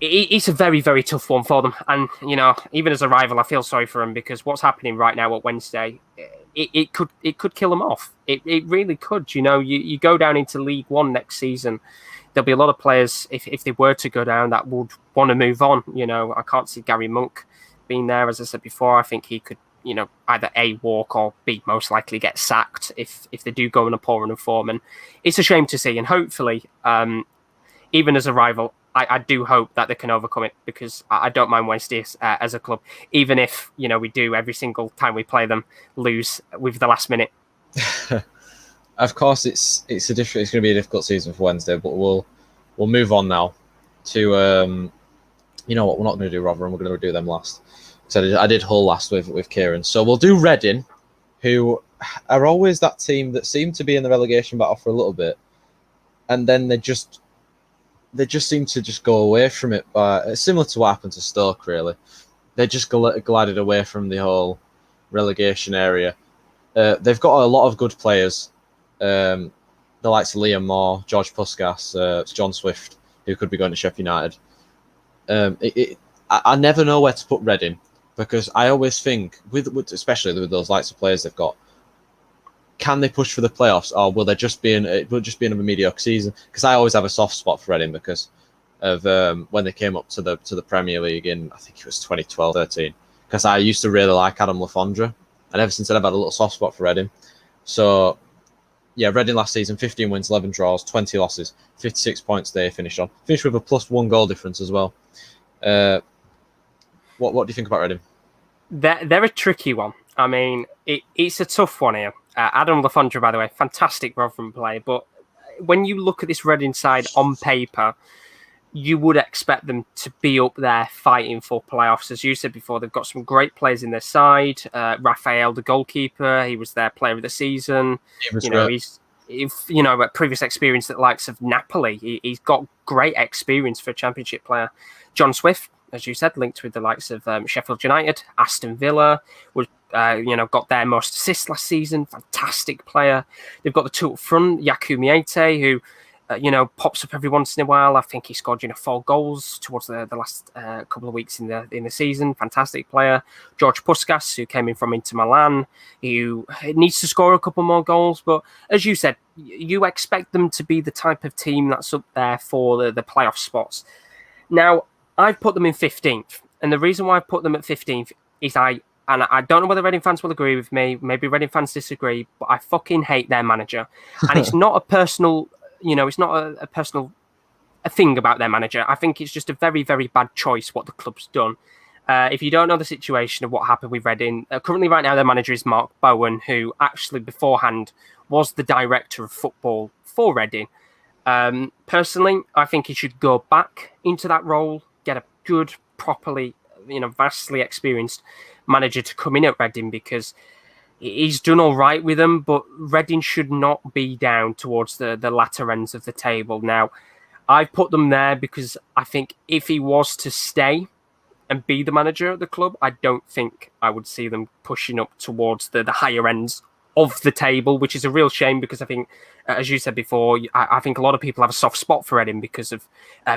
it's a very, very tough one for them. And, even as a rival, I feel sorry for them, because what's happening right now at Wednesday, it could kill them off. It really could. You go down into League One next season, there'll be a lot of players, if they were to go down, that would want to move on. I can't see Gary Monk being there. As I said before, I think he could, either A, walk, or B, most likely get sacked if they do go in a poor run of form. And it's a shame to see. And hopefully, even as a rival, I do hope that they can overcome it, because I don't mind Wednesday as a club, even if we do every single time we play them lose with the last minute. Of course, it's going to be a difficult season for Wednesday, but we'll move on now to you know what, we're not going to do Rotherham, we're going to do them last. So I did Hull last with Kieren, so we'll do Reading, who are always that team that seem to be in the relegation battle for a little bit, and then they just seem to just go away from it. Similar to what happened to Stoke, really. They just glided away from the whole relegation area. They've got a lot of good players. The likes of Liam Moore, George Puskas, John Swift, who could be going to Sheffield United. I never know where to put Reading, because I always think, especially with those likes of players they've got, can they push for the playoffs, or will it just be another mediocre season? Because I always have a soft spot for Reading because of when they came up to the Premier League in, I think it was 2012-13. Because I used to really like Adam Lafondra, and ever since then I've had a little soft spot for Reading. So yeah, Reading last season, 15 wins, 11 draws, 20 losses, 56 points they finished on. Finished with a +1 goal difference as well. What do you think about Reading? They're a tricky one. I mean, it's a tough one here. Adam Lafondra, by the way, fantastic Rotherham play. But when you look at this Reading side on paper, you would expect them to be up there fighting for playoffs. As you said before, they've got some great players in their side. Raphael, the goalkeeper, he was their player of the season. A previous experience at the likes of Napoli. He's got great experience for a championship player. John Swift, as you said, linked with the likes of Sheffield United, Aston Villa, got their most assists last season. Fantastic player. They've got the two up front, Yaku Miete, who pops up every once in a while. I think he scored 4 goals towards the last couple of weeks in the season. Fantastic player. George Puskas, who came in from Inter Milan, who needs to score a couple more goals. But as you said, you expect them to be the type of team that's up there for the playoff spots. Now, I've put them in 15th. And the reason why I've put them at 15th is I don't know whether Reading fans will agree with me. Maybe Reading fans disagree, but I fucking hate their manager. And it's not a personal... it's not a personal thing about their manager. I think it's just a very, very bad choice what the club's done. If you don't know the situation of what happened with Reading, currently right now their manager is Mark Bowen, who actually beforehand was the director of football for Reading. Personally, I think he should go back into that role, get a good, properly, vastly experienced manager to come in at Reading, because he's done all right with them, but Reading should not be down towards the latter ends of the table. Now, I've put them there because I think if he was to stay and be the manager at the club, I don't think I would see them pushing up towards the higher ends of the table, which is a real shame because I think, as you said before, I think a lot of people have a soft spot for Reading because of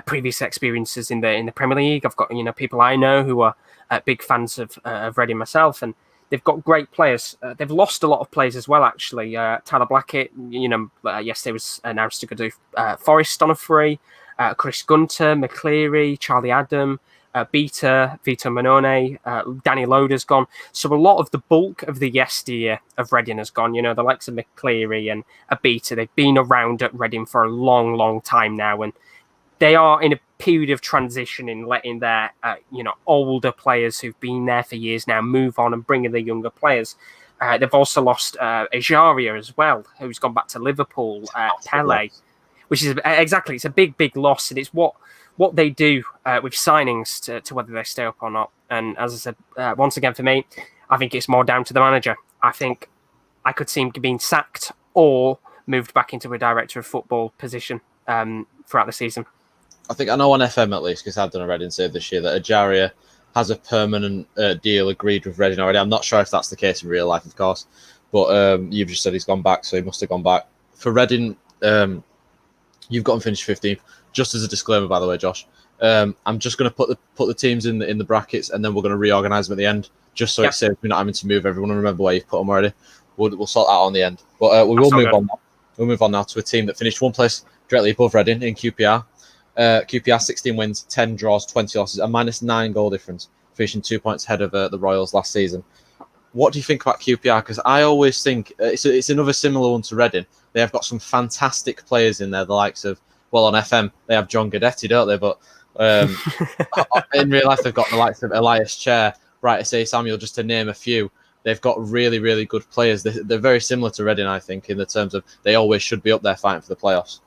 previous experiences in the Premier League. I've got people I know who are big fans of Reading myself, and they've got great players. They've lost a lot of players as well, actually. Tyler Blackett, yesterday was announced to go to Forest on a free. Chris Gunter, McCleary, Charlie Adam, Vito Manone, Danny Loader's gone. So a lot of the bulk of the yesteryear of Reading has gone. The likes of McCleary and Beta, they've been around at Reading for a long, long time now. And they are in a period of transition in letting their, older players who've been there for years now move on and bring in the younger players. They've also lost Ejaria as well, who's gone back to Liverpool, Pele, which is exactly, it's a big, big loss. And it's what they do with signings to whether they stay up or not. And as I said, once again, for me, I think it's more down to the manager. I think I could see him being sacked or moved back into a director of football position throughout the season. I think I know on FM at least, because I've done a Reading save this year, that Ejaria has a permanent deal agreed with Reading already. I'm not sure if that's the case in real life, of course, but you've just said he's gone back, so he must have gone back. For Reading, you've got him finished 15th. Just as a disclaimer, by the way, Josh, I'm just going to put the teams in the brackets, and then we're going to reorganise them at the end, just so it saves me not having to move everyone. And remember where you've put them already. We'll sort that out on the end. But we will move on. We'll move on now to a team that finished one place directly above Reading in QPR. QPR 16 wins, 10 draws, 20 losses, a -9 goal difference, finishing 2 points ahead of the Royals last season. What do you think about QPR? Because I always think it's another similar one to Reading. They have got some fantastic players in there, the likes of, well, on FM, they have John Guidetti, don't they? But in real life, they've got the likes of Elias Chair, Bright Say Samuel, just to name a few. They've got really, really good players. They're very similar to Reading, I think, in the terms of they always should be up there fighting for the playoffs.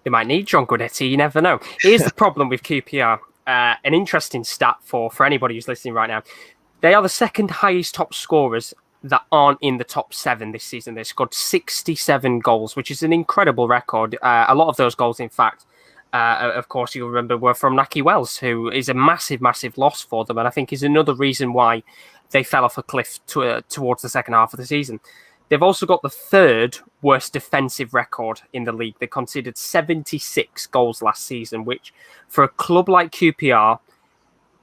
They might need John Guidetti, you never know. Here's the problem with QPR. An interesting stat for anybody who's listening right now. They are the second highest top scorers that aren't in the top 7 this season. They scored 67 goals, which is an incredible record. A lot of those goals, in fact, of course, you'll remember, were from Nahki Wells, who is a massive, massive loss for them, and I think is another reason why they fell off a cliff towards the second half of the season. They've also got the third worst defensive record in the league. They conceded 76 goals last season, which for a club like QPR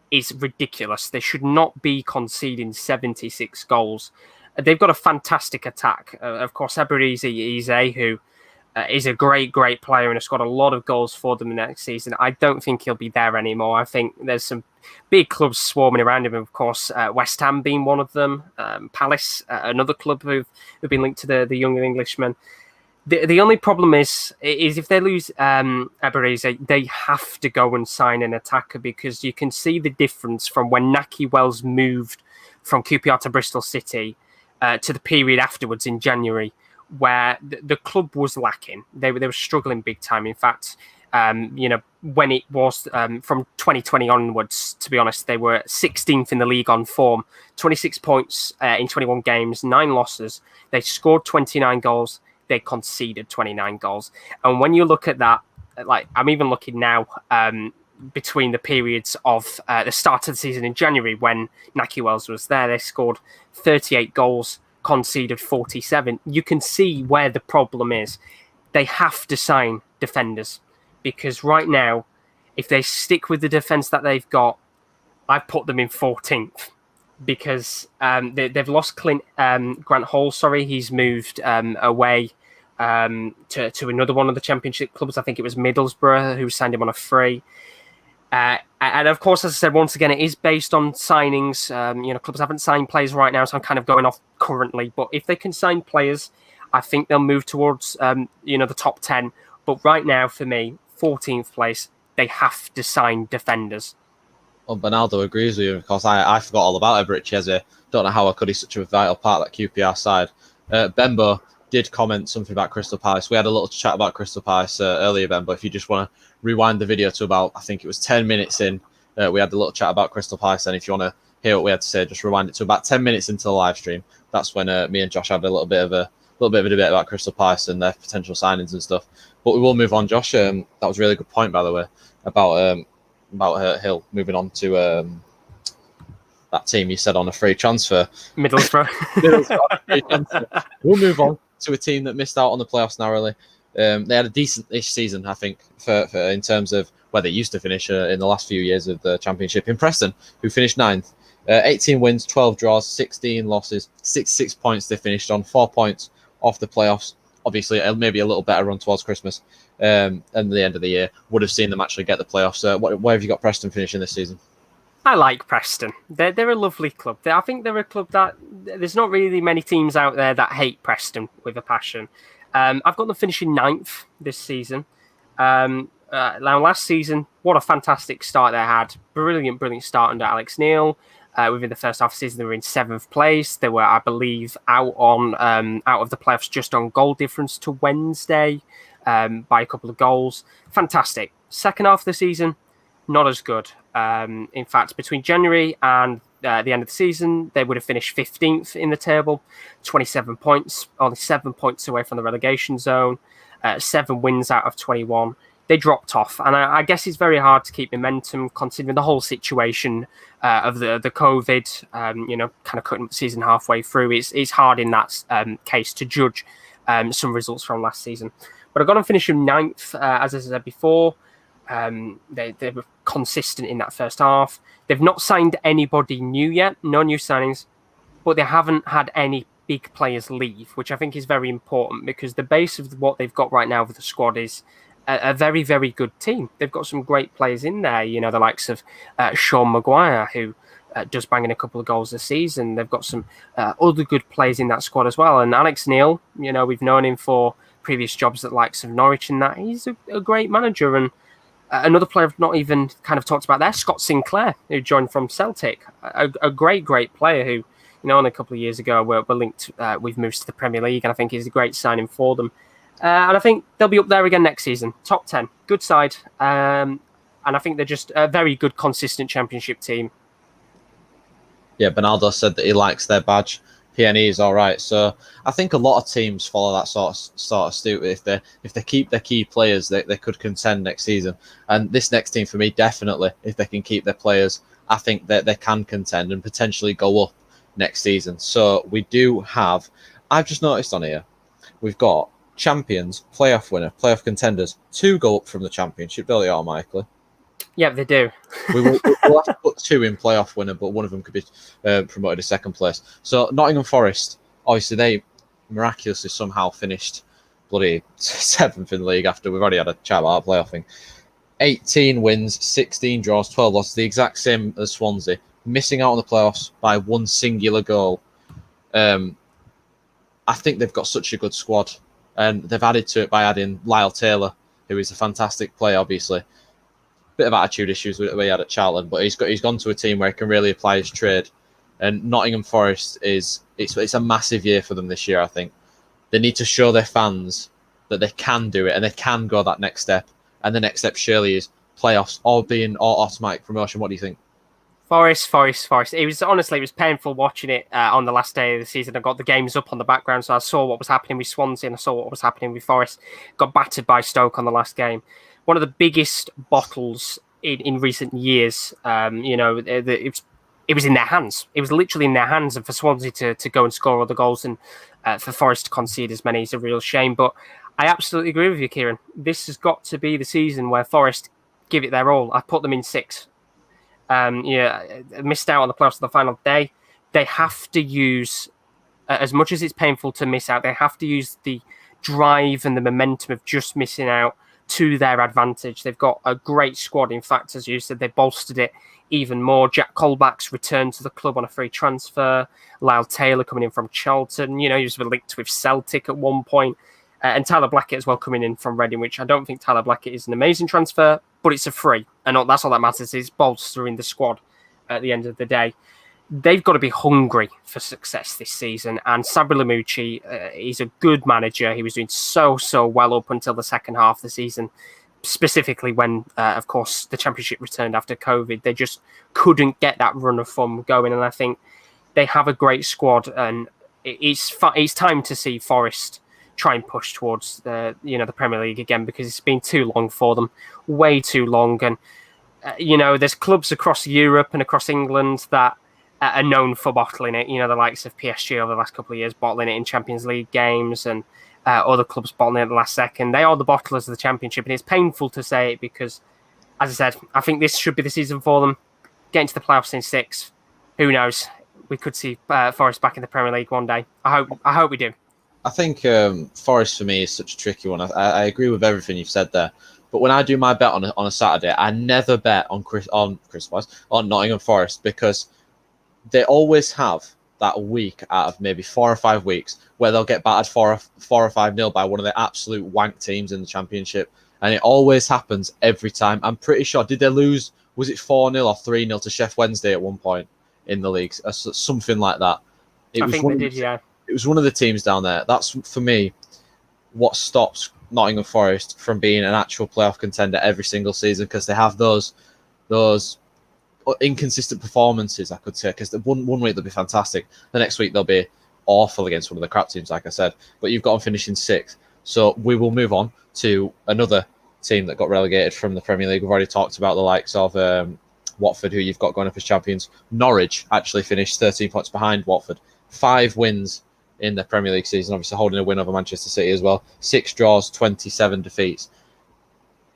is ridiculous. They should not be conceding 76 goals. They've got a fantastic attack. Of course, Eberize Eze, who is a great, great player and has got a lot of goals for them next season. I don't think he'll be there anymore. I think there's some big clubs swarming around him. Of course, West Ham being one of them. Palace, another club who've been linked to the young Englishman. The only problem is if they lose Eberize, they have to go and sign an attacker, because you can see the difference from when Nahki Wells moved from QPR to Bristol City. to the period afterwards in January, where the club was lacking. They were struggling big time. In fact, when it was from 2020 onwards, to be honest, they were 16th in the league on form, 26 points in 21 games, 9 losses. They scored 29 goals. They conceded 29 goals. And when you look at that, like I'm even looking now between the periods of the start of the season in January when Naki Wells was there, they scored 38 goals, conceded 47. You can see where the problem is. They have to sign defenders because right now, if they stick with the defence that they've got, I've put them in 14th because they've lost Grant Hall. Sorry, he's moved away to another one of the Championship clubs. I think it was Middlesbrough who signed him on a free. And of course, as I said, once again, it is based on signings. Clubs haven't signed players right now, so I'm kind of going off currently. But if they can sign players, I think they'll move towards the top 10. But right now, for me, 14th place, they have to sign defenders. Well, Bernardo agrees with you. Of course, I forgot all about Everett Cheze. Don't know how I could. He's such a vital part of that QPR side. Bembo did comment something about Crystal Palace. We had a little chat about Crystal Palace earlier, Bembo. If you just want to rewind the video to about, I think it was 10 minutes in, we had a little chat about Crystal Palace. And if you want to hear what we had to say, just rewind it to about 10 minutes into the live stream. That's when me and Josh had a little bit of a debate about Crystal Palace and their potential signings and stuff. But we will move on, Josh. That was a really good point, by the way, about Hill moving on to that team you said on a free transfer. Middlesbrough. We'll move on to a team that missed out on the playoffs narrowly. They had a decent-ish season, I think, for in terms of where they used to finish in the last few years of the Championship. In Preston, who finished 9th. 18 wins, 12 draws, 16 losses, 66 points they finished on, 4 points off the playoffs. Obviously, maybe a little better run towards Christmas and the end of the year would have seen them actually get the playoffs. Where have you got Preston finishing this season? I like Preston. They're a lovely club. I think they're a club that there's not really many teams out there that hate Preston with a passion. I've got them finishing 9th this season. Now, last season, what a fantastic start they had. Brilliant start under Alex Neil. Within the first half of the season, they were in 7th place. They were, I believe, out of the playoffs just on goal difference to Wednesday by a couple of goals. Fantastic. Second half of the season, not as good. In fact, between January and the end of the season, they would have finished 15th in the table, 27 points, only 7 points away from the relegation zone, 7 wins out of 21. They dropped off, and I guess it's very hard to keep momentum considering the whole situation of the COVID. Kind of cutting the season halfway through. It's hard in that case to judge some results from last season. But I've got them finishing 9th, as I said before. They were consistent in that first half. They've not signed anybody new yet, no new signings, but they haven't had any big players leave, which I think is very important because the base of what they've got right now with the squad is a very, very good team. They've got some great players in there, the likes of Sean Maguire, who does bang in a couple of goals this season. They've got some other good players in that squad as well. And Alex Neil, we've known him for previous jobs at the likes of Norwich and that. He's a great manager. And another player I've not even kind of talked about there, Scott Sinclair, who joined from Celtic. A great player who, only a couple of years ago we're linked with moves to the Premier League. And I think he's a great signing for them. And I think they'll be up there again next season. Top 10. Good side. And I think they're just a very good, consistent Championship team. Yeah, Bernardo said that he likes their badge. PNE is all right. So I think a lot of teams follow that sort of suit. If they keep their key players, they could contend next season. And this next team, for me, definitely, if they can keep their players, I think that they can contend and potentially go up next season. So we do have, I've just noticed on here, we've got champions, playoff winner, playoff contenders, 2 go up from the Championship, don't they, automatically? Yeah, they do. we'll have to put 2 in playoff winner, but one of them could be promoted to 2nd place. So Nottingham Forest, obviously they miraculously somehow finished bloody 7th in the league after we've already had a chat about our playoff thing. 18 wins, 16 draws, 12 losses, the exact same as Swansea, missing out on the playoffs by 1 singular goal. I think they've got such a good squad. And they've added to it by adding Lyle Taylor, who is a fantastic player, obviously. Bit of attitude issues we had at Charlton, but he's gone to a team where he can really apply his trade. And Nottingham Forest it's a massive year for them this year. I think they need to show their fans that they can do it and they can go that next step. And the next step surely is playoffs or automatic promotion. What do you think? Forest. It was painful watching it on the last day of the season. I got the games up on the background, so I saw what was happening with Swansea and I saw what was happening with Forest. Got battered by Stoke on the last game. One of the biggest bottles in recent years. It was in their hands. It was literally in their hands, and for Swansea to go and score all the goals and for Forest to concede as many is a real shame. But I absolutely agree with you, Kieren. This has got to be the season where Forest give it their all. I put them in 6. Missed out on the playoffs on the final day. They have to use, as much as it's painful to miss out, they have to use the drive and the momentum of just missing out to their advantage. They've got a great squad. In fact, as you said, they bolstered it even more. Jack Colback's returned to the club on a free transfer. Lyle Taylor coming in from Charlton. He was linked with Celtic at one point. And Tyler Blackett as well coming in from Reading, which I don't think Tyler Blackett is an amazing transfer, but it's a free. And that's all that matters is bolstering the squad at the end of the day. They've got to be hungry for success this season. And Sabri Lamucci, he's a good manager. He was doing so well up until the second half of the season, specifically when, of course, the Championship returned after COVID. They just couldn't get that run of form going. And I think they have a great squad. And it's time to see Forest try and push towards the Premier League again, because it's been too long for them, way too long. And there's clubs across Europe and across England that are known for bottling it. The likes of PSG over the last couple of years bottling it in Champions League games, and other clubs bottling it at the last second. They are the bottlers of the Championship, and it's painful to say it because, as I said, I think this should be the season for them. Get into the playoffs in 6. Who knows? We could see Forest back in the Premier League one day. I hope we do. I think Forest for me is such a tricky one. I agree with everything you've said there. But when I do my bet on a Saturday, I never bet on Nottingham Forest, because they always have that week out of maybe 4 or 5 weeks where they'll get battered 4 or 5-0 by one of the absolute wank teams in the Championship. And it always happens every time. I'm pretty sure, did they lose, was it 4-0 or 3-0 to Sheff Wednesday at one point in the league? Something like that. I think they did, yeah. It was one of the teams down there. That's, for me, what stops Nottingham Forest from being an actual playoff contender every single season, because they have those inconsistent performances, I could say, because one week they'll be fantastic. The next week they'll be awful against one of the crap teams, like I said. But you've got them finishing 6th. So we will move on to another team that got relegated from the Premier League. We've already talked about the likes of Watford, who you've got going up as champions. Norwich actually finished 13 points behind Watford. 5 wins in the Premier League season, obviously holding a win over Manchester City as well. 6 draws, 27 defeats.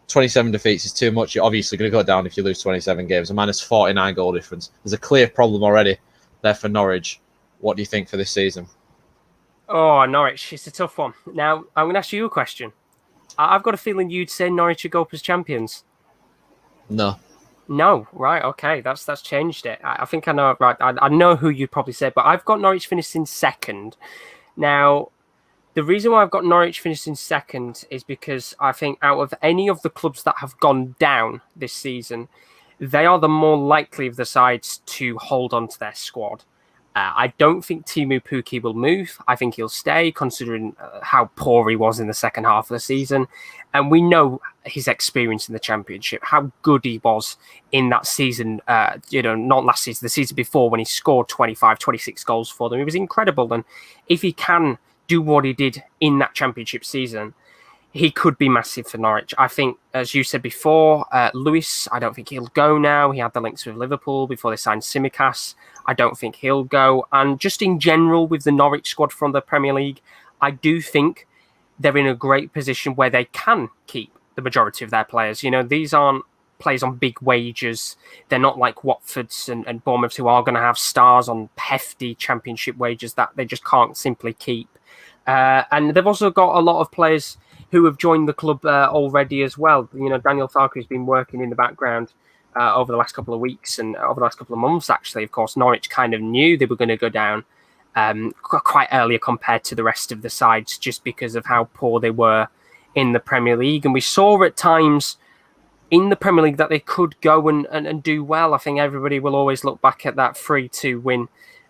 27 defeats is too much. You're obviously going to go down if you lose 27 games. A minus 49 goal difference. There's a clear problem already there for Norwich. What do you think for this season? Oh, Norwich, it's a tough one. Now, I'm going to ask you a question. I've got a feeling you'd say Norwich should go up as champions. No, right, okay, that's changed it. I think I know, right, I know who you'd probably say, but I've got Norwich finished in 2nd. Now, the reason why I've got Norwich finished in 2nd is because I think out of any of the clubs that have gone down this season, they are the more likely of the sides to hold on to their squad. I don't think Timu Pukki will move. I think he'll stay, considering how poor he was in the second half of the season. And we know his experience in the Championship, how good he was in that season, not last season, the season before, when he scored 25, 26 goals for them. It was incredible. And if he can do what he did in that Championship season, he could be massive for Norwich. I think, as you said before, Lewis, I don't think he'll go now. He had the links with Liverpool before they signed Tsimikas. I don't think he'll go. And just in general, with the Norwich squad from the Premier League, I do think they're in a great position where they can keep the majority of their players. These aren't players on big wages. They're not like Watford's and Bournemouth, who are going to have stars on hefty Championship wages that they just can't simply keep. And they've also got a lot of players who have joined the club already as well. Daniel Tharker has been working in the background over the last couple of weeks and over the last couple of months, actually. Of course, Norwich kind of knew they were going to go down quite earlier compared to the rest of the sides, just because of how poor they were in the Premier League. And we saw at times in the Premier League that they could go and do well. I think everybody will always look back at that 3-2 win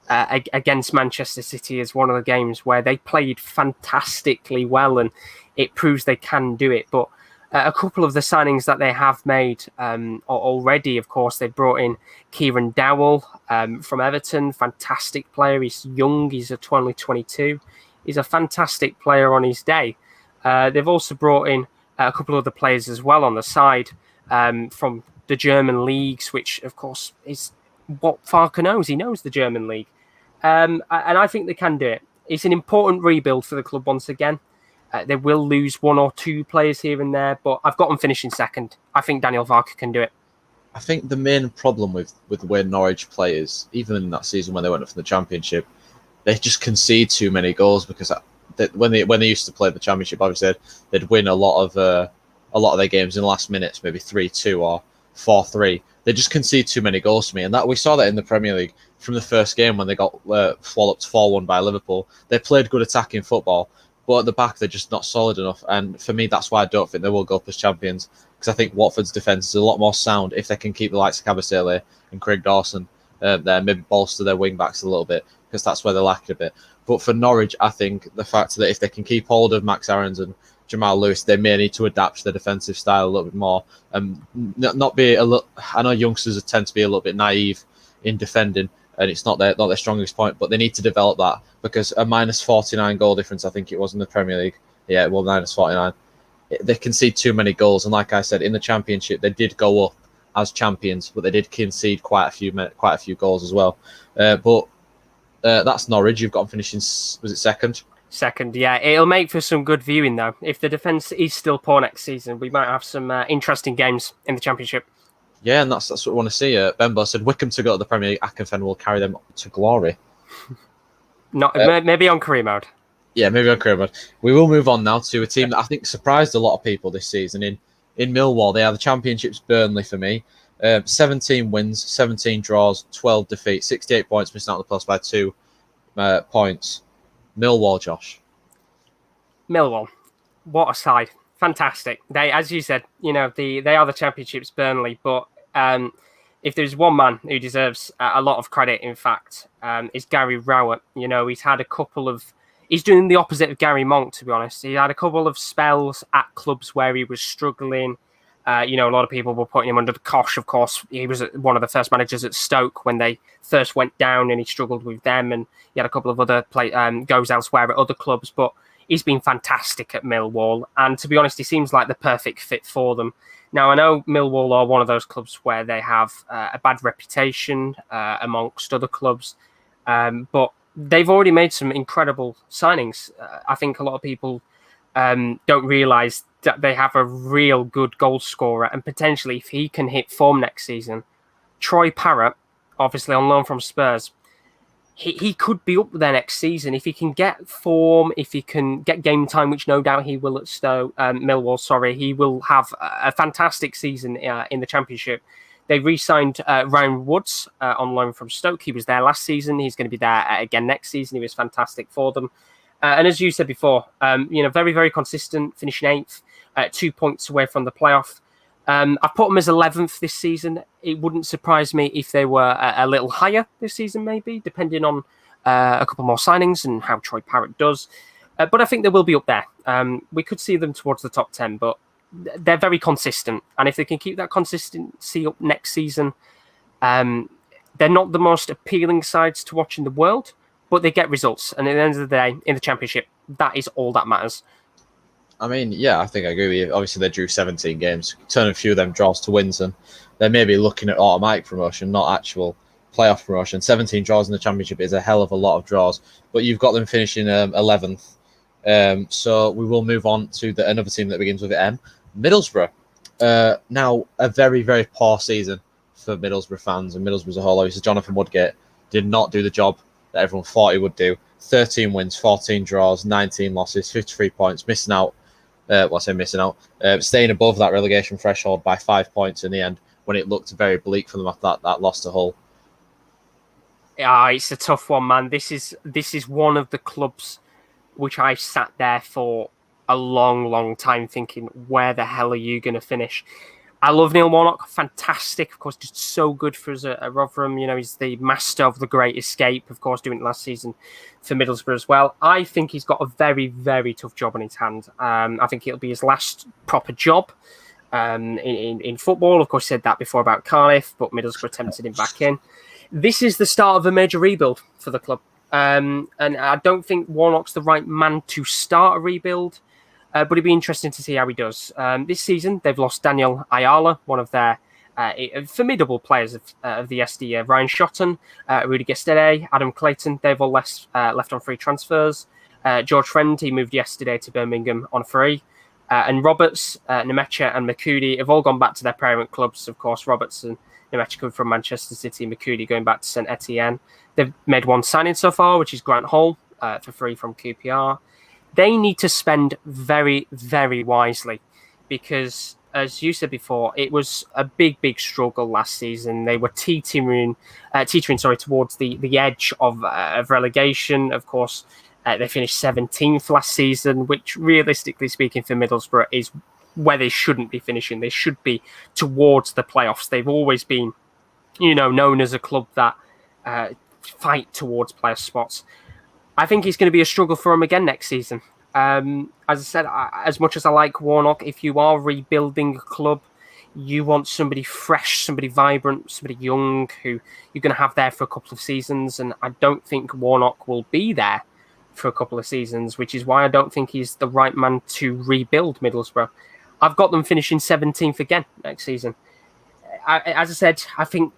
against Manchester City as one of the games where they played fantastically well, and it proves they can do it. But a couple of the signings that they have made already, of course, they brought in Kieren D from Everton, fantastic player. He's young, he's only 22. He's a fantastic player on his day. They've also brought in a couple of other players as well on the side from the German leagues, which, of course, is what Farke knows. He knows the German league. And I think they can do it. It's an important rebuild for the club once again. They will lose one or two players here and there, but I've got them finishing second. I think Daniel Farke can do it. I think the main problem with the way Norwich play is, even in that season when they went up from the Championship, they just concede too many goals because when they used to play the Championship, obviously they'd win a lot of their games in the last minutes, maybe 3-2 or 4-3. They just concede too many goals to me, and that we saw that in the Premier League from the first game when they got walloped 4-1 by Liverpool. They played good attacking football, but at the back they're just not solid enough. And for me, that's why I don't think they will go up as champions, because I think Watford's defence is a lot more sound if they can keep the likes of Kabasele and Craig Dawson there, maybe bolster their wing backs a little bit, because that's where they're lacking a bit. But for Norwich, I think the fact that if they can keep hold of Max Aarons and Jamal Lewis, they may need to adapt their defensive style a little bit more, and not be a little. I know youngsters tend to be a little bit naive in defending, and it's not their strongest point. But they need to develop that, because a -49 goal difference, I think it was in the Premier League. Yeah, well, -49. They concede too many goals, and like I said, in the Championship, they did go up as champions, but they did concede quite a few goals as well. But that's Norwich. You've got them finishing. Was it second? Second, yeah. It'll make for some good viewing, though. If the defence is still poor next season, we might have some interesting games in the Championship. Yeah, and that's what we want to see. Benbow said Wickham to go to the Premier League. Akinfen will carry them to glory. Maybe on career mode. Yeah, maybe on career mode. We will move on now to a team that I think surprised a lot of people this season. In Millwall, they are the Championship's Burnley for me. 17 wins, 17 draws, 12 defeats, 68 points, missing out on the plus by 2 points. Millwall, Josh. Millwall, what a side! Fantastic. They, as you said, they are the Championship's Burnley. But if there's one man who deserves a lot of credit, in fact, is Gary Rowett. He's had a couple of. He's doing the opposite of Gary Monk, to be honest. He had a couple of spells at clubs where he was struggling. A lot of people were putting him under the cosh. Of course, he was one of the first managers at Stoke when they first went down, and he struggled with them. And he had a couple of other goes elsewhere at other clubs. But he's been fantastic at Millwall. And to be honest, he seems like the perfect fit for them. Now, I know Millwall are one of those clubs where they have a bad reputation amongst other clubs. But they've already made some incredible signings. I think a lot of people don't realise that they have a real good goal scorer, and potentially if he can hit form next season, Troy Parrott, obviously on loan from Spurs, he could be up there next season if he can get form, if he can get game time, which no doubt he will at Millwall. He will have a fantastic season in the Championship. They re-signed Ryan Woods on loan from Stoke. He was there last season. He's going to be there again next season. He was fantastic for them. And as you said before, very, very consistent, finishing 8th, 2 points away from the playoff. I've put them as 11th this season. It wouldn't surprise me if they were a little higher this season, maybe, depending on a couple more signings and how Troy Parrott does. But I think they will be up there. We could see them towards the top 10, but they're very consistent. And if they can keep that consistency up next season, they're not the most appealing sides to watch in the world, but they get results. And at the end of the day, in the Championship, that is all that matters. I mean, yeah, I think I agree with you. Obviously, they drew 17 games, turn a few of them draws to wins, and they may be looking at automatic promotion, not actual playoff promotion. 17 draws in the Championship is a hell of a lot of draws, but you've got them finishing 11th. So we will move on to another team that begins with M, Middlesbrough. Now, a very, very poor season for Middlesbrough fans and Middlesbrough as a whole. Obviously, Jonathan Woodgate did not do the job that everyone thought he would do. 13 wins, 14 draws, 19 losses, 53 points, missing out. Staying above that relegation threshold by 5 points in the end when it looked very bleak for them after that loss to Hull. Yeah, it's a tough one, man. This is one of the clubs which I sat there for a long, long time thinking, where the hell are you going to finish? I love Neil Warnock. Fantastic. Of course, just so good for us at Rotherham. He's the master of the great escape, of course, doing it last season for Middlesbrough as well. I think he's got a very, very tough job on his hand. I think it'll be his last proper job in football. Of course, said that before about Cardiff, but Middlesbrough tempted him back in. This is the start of a major rebuild for the club. And I don't think Warnock's the right man to start a rebuild. But it'd be interesting to see how he does. This season, they've lost Daniel Ayala, one of their formidable players of the SD. Ryan Shotton, Rudy Gestede, Adam Clayton, they've all left on free transfers. George Friend, he moved yesterday to Birmingham on free. And Roberts, Nemecha and Makudi have all gone back to their parent clubs. Of course, Roberts and Nemecha come from Manchester City, Makudi going back to St Etienne. They've made one signing so far, which is Grant Hall for free from QPR. They need to spend very, very wisely because, as you said before, it was a big, big struggle last season. They were teetering towards the edge of relegation. Of course, they finished 17th last season, which, realistically speaking, for Middlesbrough is where they shouldn't be finishing. They should be towards the playoffs. They've always been, known as a club that fight towards playoff spots. I think it's going to be a struggle for him again next season. As I said, as much as I like Warnock, if you are rebuilding a club, you want somebody fresh, somebody vibrant, somebody young who you're going to have there for a couple of seasons. And I don't think Warnock will be there for a couple of seasons, which is why I don't think he's the right man to rebuild Middlesbrough. I've got them finishing 17th again next season. As I said, I think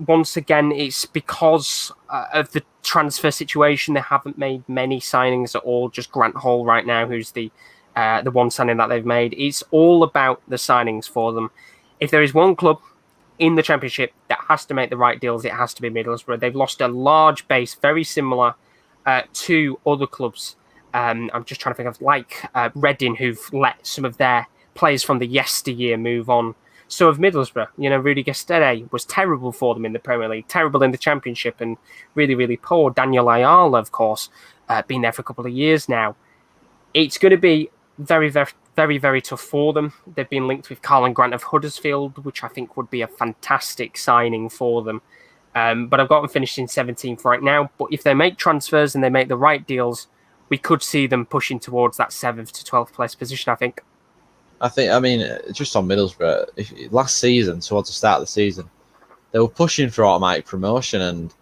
once again, it's because of the transfer situation. They haven't made many signings at all. Just Grant Hall right now, who's the one signing that they've made. It's all about the signings for them. If there is one club in the Championship that has to make the right deals, it has to be Middlesbrough. They've lost a large base, very similar to other clubs. I'm just trying to think of like Reading, who've let some of their players from the yesteryear move on. So of Middlesbrough, Rudy Gestede was terrible for them in the Premier League, terrible in the Championship, and really, really poor. Daniel Ayala, of course, been there for a couple of years now. It's going to be very, very, very, very tough for them. They've been linked with Carl and Grant of Huddersfield, which I think would be a fantastic signing for them. But I've got them finished in 17th right now. But if they make transfers and they make the right deals, we could see them pushing towards that 7th to 12th place position, I think. Just on Middlesbrough, last season, towards the start of the season, they were pushing for automatic promotion, and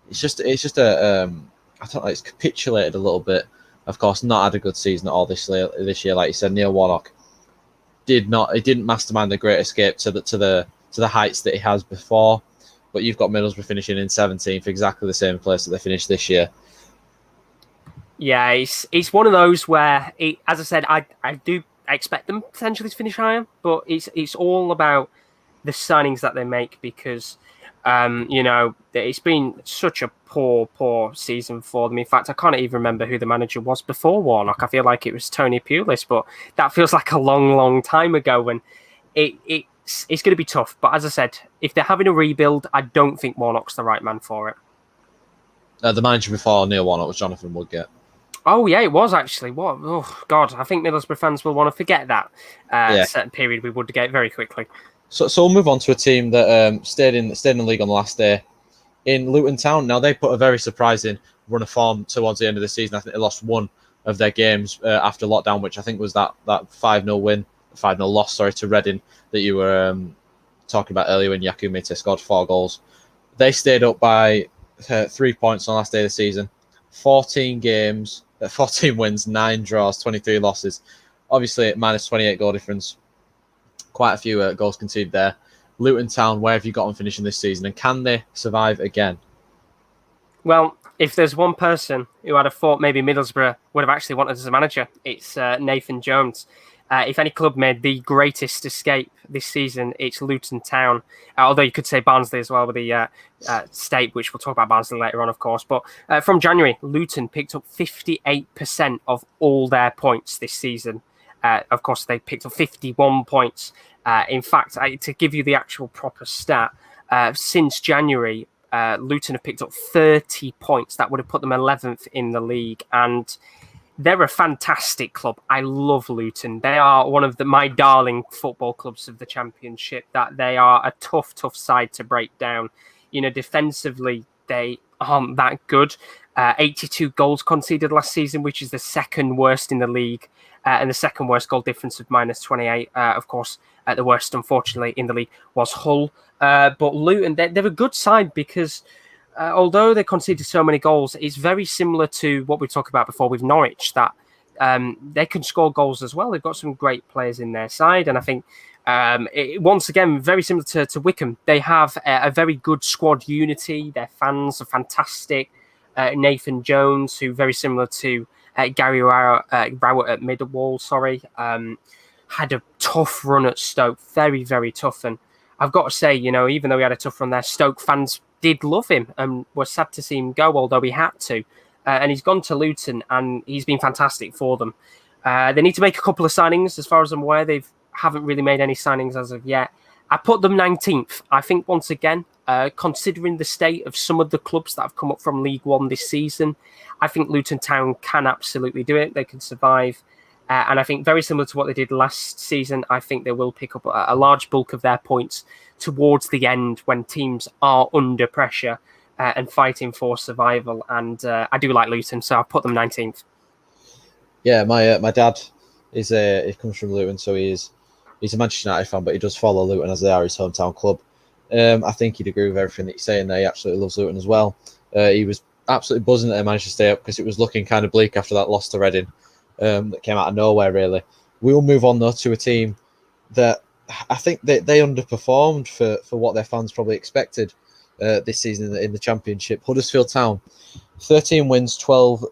it's just it's capitulated a little bit. Of course, not had a good season at all this year. Like you said, Neil Warnock didn't mastermind the Great Escape to the heights that he has before. But you've got Middlesbrough finishing in 17th, exactly the same place that they finished this year. Yeah, it's one of those where, as I said, I do expect them potentially to finish higher, but it's all about the signings that they make because, it's been such a poor season for them. In fact, I can't even remember who the manager was before Warnock. I feel like it was Tony Pulis, but that feels like a long, long time ago. And it's going to be tough. But as I said, if they're having a rebuild, I don't think Warnock's the right man for it. The manager before Neil Warnock was Jonathan Woodgate. Oh, yeah, it was actually. What? Oh, God. I think Middlesbrough fans will want to forget that certain period with Woodgate very quickly. So we'll move on to a team that stayed in the league on the last day in Luton Town. Now, they put a very surprising run of form towards the end of the season. I think they lost one of their games after lockdown, which I think was that 5-0 win, 5-0 loss, to Reading that you were talking about earlier when Yaku Mite scored 4 goals. They stayed up by 3 points on the last day of the season. 14 games, 14 wins, 9 draws, 23 losses. Obviously, minus 28 goal difference. Quite a few goals conceded there. Luton Town, where have you got them finishing this season? And can they survive again? Well, if there's one person who I'd have thought maybe Middlesbrough would have actually wanted as a manager, it's Nathan Jones. If any club made the greatest escape this season, it's Luton Town. Although you could say Barnsley as well with the state, which we'll talk about Barnsley later on, of course. But from January, Luton picked up 58% of all their points this season. Of course, they picked up 51 points. In fact, to give you the actual proper stat, since January, Luton have picked up 30 points. That would have put them 11th in the league. And They're a fantastic club. I love Luton. They are one of my darling football clubs of the Championship. That they are a tough side to break down. Defensively, they aren't that good. 82 goals conceded last season, which is the second worst in the league, and the second worst goal difference of -28. Of course, the worst, unfortunately, in the league was Hull. But Luton, they're a good side because although they conceded so many goals, it's very similar to what we talked about before with Norwich, that they can score goals as well. They've got some great players in their side, and I think once again, very similar to Wickham. They have a very good squad unity. Their fans are fantastic. Nathan Jones, who very similar to Gary Rowett at Middlewall, had a tough run at Stoke, very, very tough. And I've got to say, even though he had a tough run there, Stoke fans did love him and were sad to see him go, although he had to. And he's gone to Luton, and he's been fantastic for them. They need to make a couple of signings. As far as I'm aware, they haven't really made any signings as of yet. I put them 19th. I think, once again, considering the state of some of the clubs that have come up from League One this season, I think Luton Town can absolutely do it. They can survive. And I think very similar to what they did last season, I think they will pick up a large bulk of their points towards the end when teams are under pressure and fighting for survival. And I do like Luton, so I've put them 19th. Yeah, my dad he comes from Luton, so he's a Manchester United fan, but he does follow Luton as they are his hometown club. I think he'd agree with everything that you're saying there. He absolutely loves Luton as well. He was absolutely buzzing that they managed to stay up because it was looking kind of bleak after that loss to Reading. That came out of nowhere, really. We will move on, though, to a team that I think they underperformed for what their fans probably expected this season in the Championship. Huddersfield Town, 13 wins, 12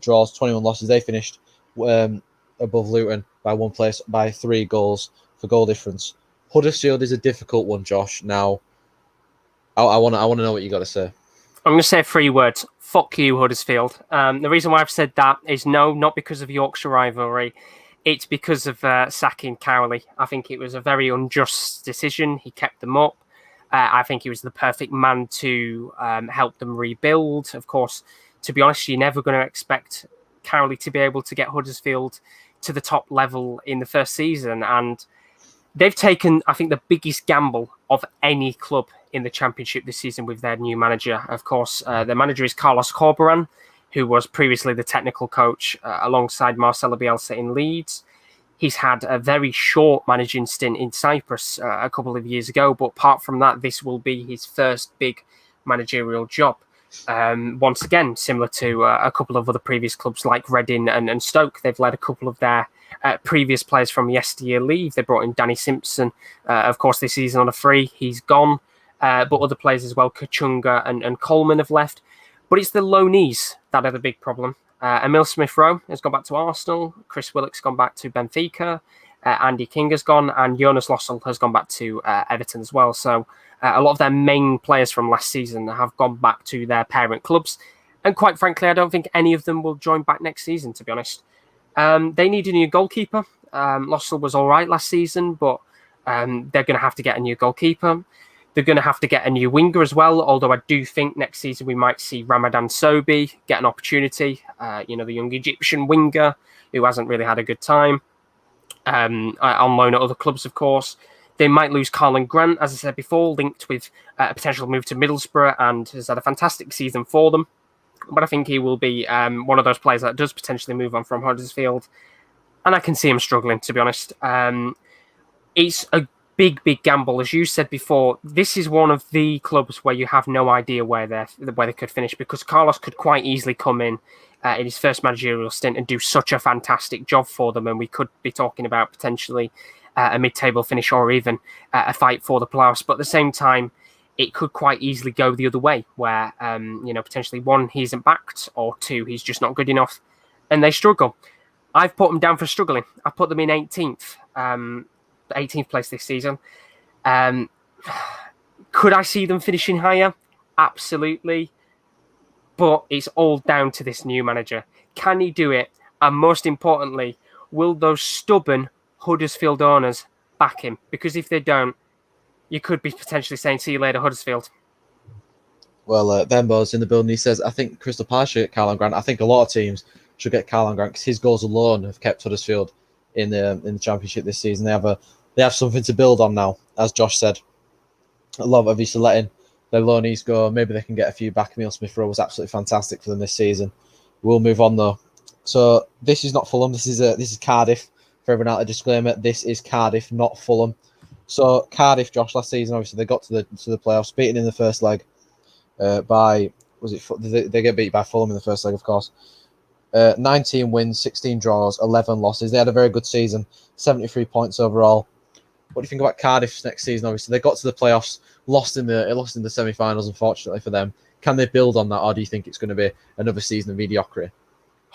draws, 21 losses. They finished above Luton by one place, by 3 goals for goal difference. Huddersfield is a difficult one, Josh. Now, I want to know what you got to say. I'm going to say 3 words. Fuck you, Huddersfield. The reason why I've said that is not because of Yorkshire rivalry. It's because of sacking Cowley. I think it was a very unjust decision. He kept them up. I think he was the perfect man to help them rebuild. Of course, to be honest, you're never going to expect Cowley to be able to get Huddersfield to the top level in the first season. And they've taken, I think, the biggest gamble of any club in the Championship this season with their new manager. Of course, the manager is Carlos Corberán, who was previously the technical coach alongside Marcelo Bielsa in Leeds. He's had a very short managing stint in Cyprus a couple of years ago, but apart from that, this will be his first big managerial job. Once again, similar to a couple of other previous clubs like Reading and Stoke, they've let a couple of their previous players from yesteryear leave. They brought in Danny Simpson, of course, this season on a free. He's gone. But other players as well, Kachunga and Coleman have left. But it's the loanees that are the big problem. Emil Smith-Rowe has gone back to Arsenal. Chris Willock's gone back to Benfica. Andy King has gone. And Jonas Lossell has gone back to Everton as well. So a lot of their main players from last season have gone back to their parent clubs. And quite frankly, I don't think any of them will join back next season, to be honest. They need a new goalkeeper. Lossell was all right last season, but they're going to have to get a new goalkeeper. They're going to have to get a new winger as well, although I do think next season we might see Ramadan Sobhi get an opportunity, the young Egyptian winger who hasn't really had a good time, on loan at other clubs, of course. They might lose Carlin Grant, as I said before, linked with a potential move to Middlesbrough, and has had a fantastic season for them. But I think he will be one of those players that does potentially move on from Huddersfield, and I can see him struggling, to be honest. It's a big gamble. As you said before, this is one of the clubs where you have no idea where they could finish, because Carlos could quite easily come in his first managerial stint and do such a fantastic job for them, and we could be talking about potentially a mid-table finish or even a fight for the playoffs. But at the same time, it could quite easily go the other way, where potentially 1, he isn't backed, or 2, he's just not good enough, and they struggle. I've put them down for struggling. I put them in 18th. 18th place this season. Could I see them finishing higher? Absolutely. But it's all down to this new manager. Can he do it? And most importantly, will those stubborn Huddersfield owners back him? Because if they don't, you could be potentially saying, see you later, Huddersfield. Well, Benbo's in the building. He says, I think Crystal Palace should get Carlin Grant. I think a lot of teams should get Karlan Grant, because his goals alone have kept Huddersfield in the Championship this season. They have something to build on now, as Josh said. I love obviously letting their loanees go. Maybe they can get a few back. Emile Smith-Rowe was absolutely fantastic for them this season. We'll move on though. So this is not Fulham. This is Cardiff. For everyone out, a disclaimer: this is Cardiff, not Fulham. So Cardiff, Josh, last season obviously they got to the playoffs, beaten in the first leg by they get beat by Fulham in the first leg, of course. 19 wins, 16 draws, 11 losses. They had a very good season, 73 points overall. What do you think about Cardiff's next season? Obviously, they got to the playoffs, lost in the semi-finals, unfortunately for them. Can they build on that, or do you think it's going to be another season of mediocrity?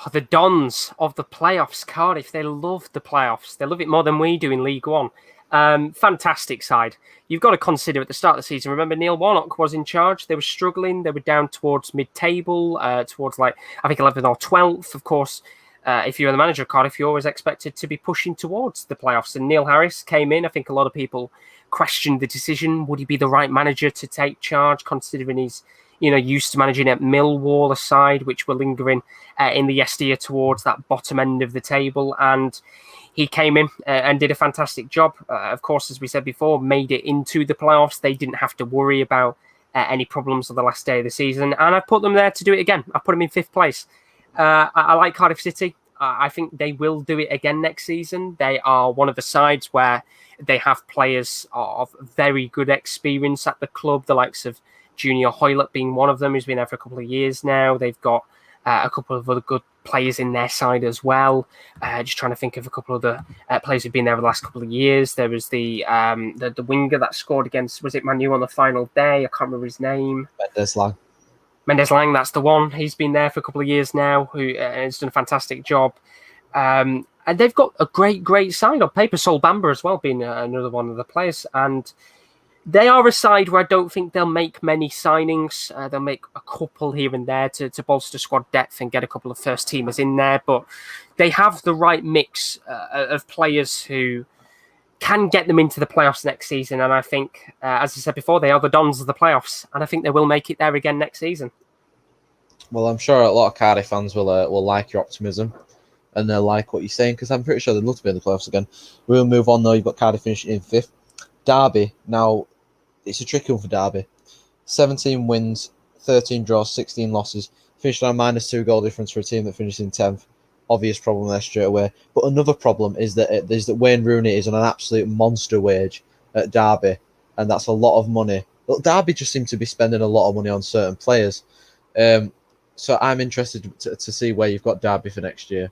Oh, the Dons of the playoffs, Cardiff, they love the playoffs. They love it more than we do in League One. Fantastic side. You've got to consider at the start of the season, remember Neil Warnock was in charge. They were struggling. They were down towards mid-table, towards I think 11th or 12th. Of course, if you're the manager of Cardiff, you're always expected to be pushing towards the playoffs. And Neil Harris came in. I think a lot of people questioned the decision. Would he be the right manager to take charge, considering he's used to managing at Millwall, a side which were lingering in the yesteryear towards that bottom end of the table. And he came in and did a fantastic job. Of course, as we said before, made it into the playoffs. They didn't have to worry about any problems on the last day of the season. And I put them there to do it again. I put them in 5th place. I like Cardiff City. I think they will do it again next season. They are one of the sides where they have players of very good experience at the club, the likes of Junior Hoylett being one of them, who's been there for a couple of years now. They've got a couple of other good players in their side as well. Just trying to think of a couple of the players who've been there over the last couple of years. There was the winger that scored against, was it Man U on the final day? I can't remember his name. Mendes Lang, that's the one. He's been there for a couple of years now, who has done a fantastic job. And they've got a great side on paper. Sol Bamba as well, being another one of the players. And they are a side where I don't think they'll make many signings. They'll make a couple here and there to bolster squad depth and get a couple of first-teamers in there. But they have the right mix of players who can get them into the playoffs next season. And I think, as I said before, they are the Dons of the playoffs. And I think they will make it there again next season. Well, I'm sure a lot of Cardiff fans will like your optimism. And they'll like what you're saying, because I'm pretty sure they'd love to be in the playoffs again. We'll move on, though. You've got Cardiff finishing in 5th. Derby, now, it's a tricky one for Derby. 17 wins, 13 draws, 16 losses. Finished on a -2 goal difference for a team that finished in 10th. Obvious problem there straight away. But another problem is that Wayne Rooney is on an absolute monster wage at Derby, and that's a lot of money. But Derby just seem to be spending a lot of money on certain players. So I'm interested to see where you've got Derby for next year.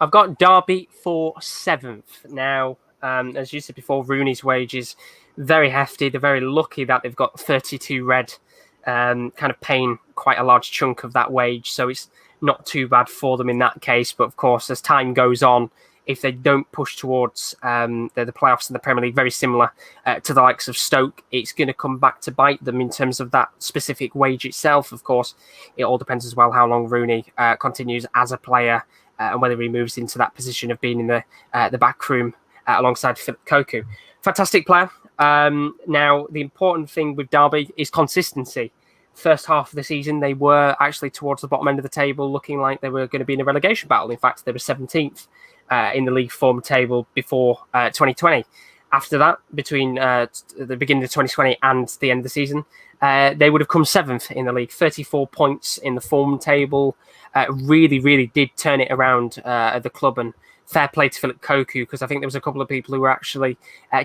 I've got Derby for 7th. Now, as you said before, Rooney's wages very hefty. They're very lucky that they've got 32 Red kind of paying quite a large chunk of that wage. So it's not too bad for them in that case. But of course, as time goes on, if they don't push towards the playoffs in the Premier League, very similar to the likes of Stoke, it's going to come back to bite them in terms of that specific wage itself. Of course, it all depends as well how long Rooney continues as a player and whether he moves into that position of being in the back room alongside Philip Koku. Fantastic player. Now, the important thing with Derby is consistency. First half of the season, they were actually towards the bottom end of the table, looking like they were going to be in a relegation battle. In fact, they were 17th in the league form table before 2020. After that, between the beginning of 2020 and the end of the season, they would have come 7th in the league, 34 points in the form table. Really did turn it around at the club, and fair play to Philip Koku, because I think there was a couple of people who were actually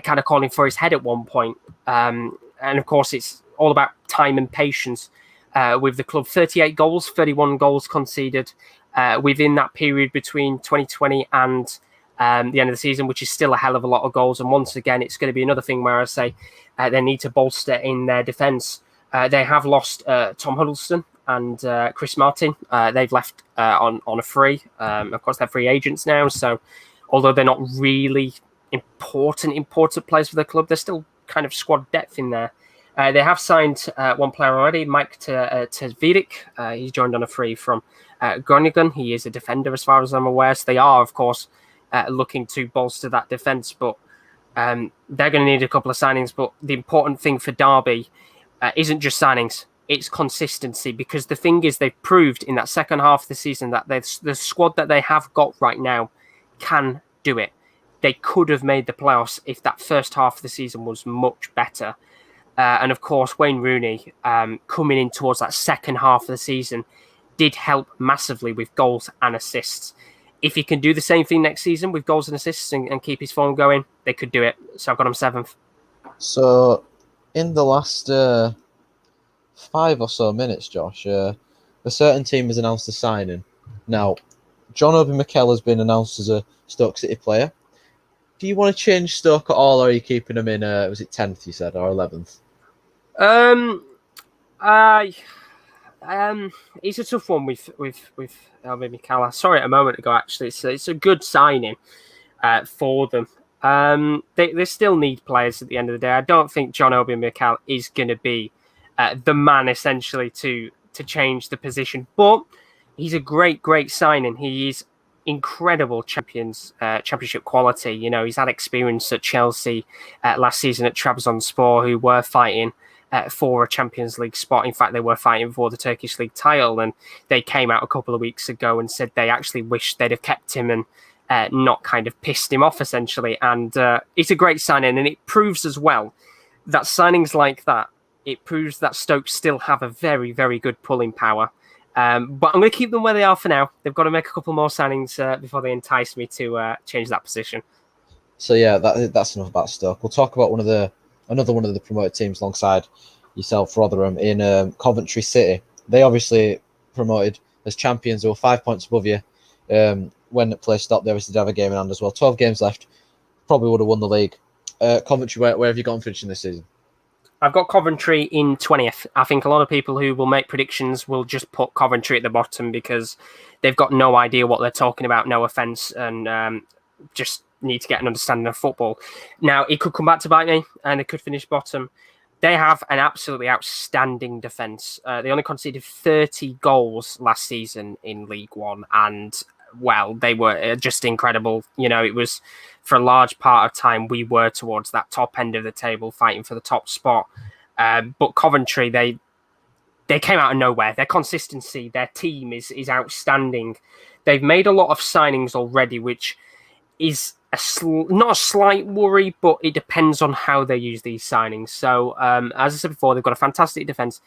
kind of calling for his head at one point. And of course, it's all about time and patience with the club. 38 goals, 31 goals conceded within that period between 2020 and the end of the season, which is still a hell of a lot of goals. And once again, it's going to be another thing where I say they need to bolster in their defence. They have lost Tom Huddleston and Chris Martin. They've left on a free. Of course, they're free agents now. So although they're not really important players for the club, they're still kind of squad depth in there. They have signed one player already, Mike Tezvidic. He's joined on a free from Groningen. He is a defender as far as I'm aware. So they are, of course, looking to bolster that defence. But they're going to need a couple of signings. But the important thing for Derby isn't just signings. it's consistency, because the thing is, they've proved in that second half of the season that the squad that they have got right now can do it. They could have made the playoffs if that first half of the season was much better. And of course, Wayne Rooney coming in towards that second half of the season did help massively with goals and assists. If he can do the same thing next season with goals and assists and keep his form going, they could do it. So I've got him 7th. So, in the last 5 or so minutes, Josh, a certain team has announced a signing. Now, John Obi Mikel has been announced as a Stoke City player. Do you want to change Stoke at all, or are you keeping him in, was it 10th, you said, or 11th? It's a tough one with Obi Mikel. I saw it a moment ago, actually. It's a good signing for them. They still need players at the end of the day. I don't think John Obi Mikel is going to be the man essentially to change the position, but he's a great signing. He is incredible championship quality. You know, he's had experience at Chelsea last season at Trabzonspor, who were fighting for a Champions League spot. In fact, they were fighting for the Turkish League title, and they came out a couple of weeks ago and said they actually wished they'd have kept him and not kind of pissed him off, essentially. And it's a great signing, and it proves as well that signings like that, it proves that Stoke still have a very, very good pulling power. But I'm going to keep them where they are for now. They've got to make a couple more signings before they entice me to change that position. So yeah, that's enough about Stoke. We'll talk about another one of the promoted teams alongside yourself, Rotherham, in Coventry City. They obviously promoted as champions. They were 5 points above you. When the play stopped, they obviously did have a game in hand as well. 12 games left. Probably would have won the league. Coventry, where have you got them finishing this season? I've got Coventry in 20th. I think a lot of people who will make predictions will just put Coventry at the bottom because they've got no idea what they're talking about, no offence, and just need to get an understanding of football. Now, it could come back to bite me, and they could finish bottom. They have an absolutely outstanding defence. They only conceded 30 goals last season in League One, and well, they were just incredible. You know, it was for a large part of time we were towards that top end of the table fighting for the top spot. But Coventry, they came out of nowhere. Their consistency, their team is outstanding. They've made a lot of signings already, which is not a slight worry, but it depends on how they use these signings. So, as I said before, they've got a fantastic defence.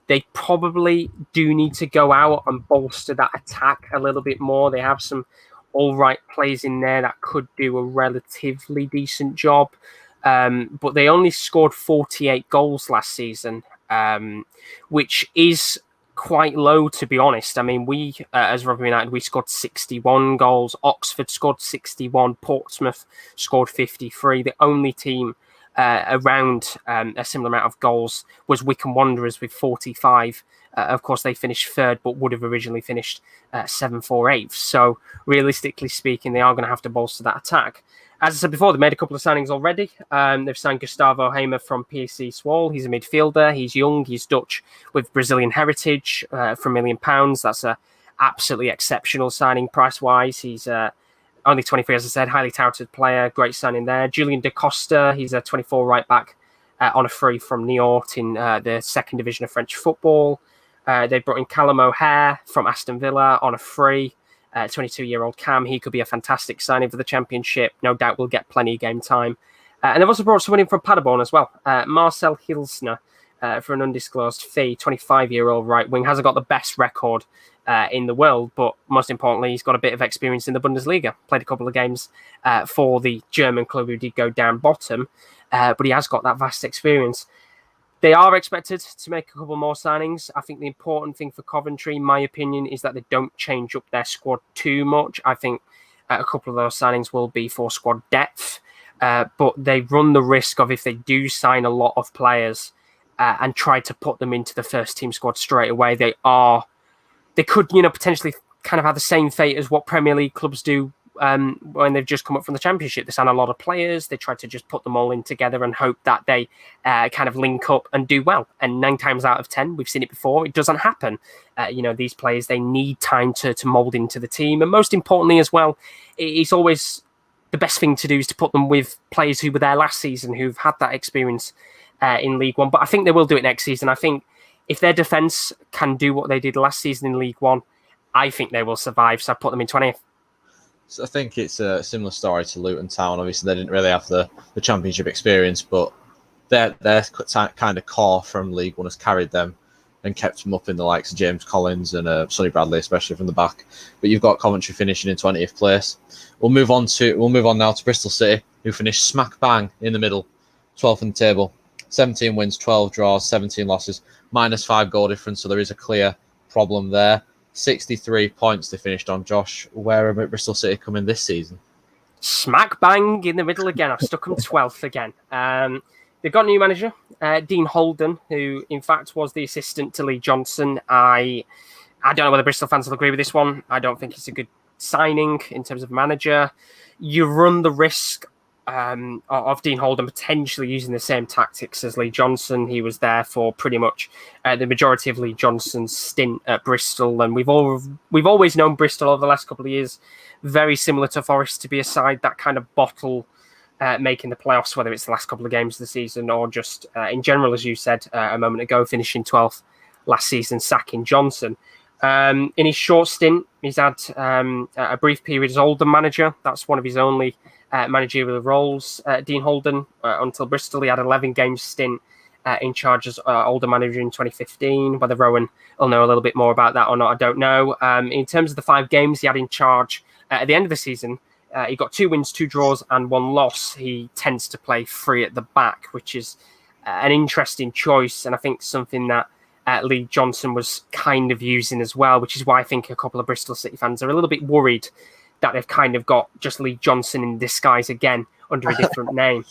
They probably do need to go out and bolster that attack a little bit more. They have some all right players in there that could do a relatively decent job. But they only scored 48 goals last season, which is quite low, to be honest. I mean, we, as Rotherham United, we scored 61 goals. Oxford scored 61. Portsmouth scored 53. The only team around a similar amount of goals was Wycombe Wanderers with 45. Of course, they finished third, but would have originally finished 7th or 8th. So, realistically speaking, they are going to have to bolster that attack. As I said before, they've made a couple of signings already. They've signed Gustavo Hamer from PSC Swole. He's a midfielder. He's young. He's Dutch with Brazilian heritage for £1 million. That's a absolutely exceptional signing price-wise. He's only 23, as I said, highly touted player. Great signing there. Julian Da Costa, he's a 24 right-back on a free from Niort in the second division of French football. They brought in Callum O'Hare from Aston Villa on a free. 22-year-old Cam, he could be a fantastic signing for the Championship. No doubt will get plenty of game time. And they've also brought someone in from Paderborn as well. Marcel Hilsner for an undisclosed fee. 25-year-old right wing. Hasn't got the best record in the world, but most importantly, he's got a bit of experience in the Bundesliga. Played a couple of games for the German club who did go down bottom, but he has got that vast experience. They are expected to make a couple more signings. I think the important thing for Coventry, in my opinion, is that they don't change up their squad too much. I think a couple of those signings will be for squad depth, but they run the risk of, if they do sign a lot of players and try to put them into the first team squad straight away, they could, potentially kind of have the same fate as what Premier League clubs do when they've just come up from the Championship. They sign a lot of players. They try to just put them all in together and hope that they kind of link up and do well. And 9 times out of 10, we've seen it before, it doesn't happen. These players, they need time to mould into the team. And most importantly as well, it's always the best thing to do is to put them with players who were there last season, who've had that experience in League One. But I think they will do it next season. I think if their defence can do what they did last season in League One, I think they will survive. So I put them in 20th. So I think it's a similar story to Luton Town. Obviously, they didn't really have the Championship experience, but their kind of core from League One has carried them and kept them up in the likes of James Collins and Sonny Bradley, especially from the back. But you've got Coventry finishing in 20th place. We'll move on now to Bristol City, who finished smack bang in the middle, 12th in the table, 17 wins, 12 draws, 17 losses, -5 goal difference. So there is a clear problem there. 63 points they finished on. Josh, where are Bristol City coming this season? Smack bang in the middle again. I've stuck them 12th again. They've got a new manager, Dean Holden, who in fact was the assistant to Lee Johnson. I don't know whether Bristol fans will agree with this one. I don't think it's a good signing in terms of manager. You run the risk of Dean Holden potentially using the same tactics as Lee Johnson. He was there for pretty much the majority of Lee Johnson's stint at Bristol, and we've always known Bristol over the last couple of years very similar to Forest to be a side that kind of bottle making the playoffs, whether it's the last couple of games of the season or just in general, as you said a moment ago, finishing 12th last season, sacking Johnson. In his short stint, he's had a brief period as Oldham manager. That's one of his only managerial roles. Dean Holden, until Bristol, he had 11-game stint in charge as Oldham manager in 2015. Whether Rowan will know a little bit more about that or not, I don't know. In terms of the 5 games he had in charge at the end of the season, he got 2 wins, 2 draws, and 1 loss. He tends to play 3 at the back, which is an interesting choice, and I think something that Lee Johnson was kind of using as well, which is why I think a couple of Bristol City fans are a little bit worried that they've kind of got just Lee Johnson in disguise again under a different name.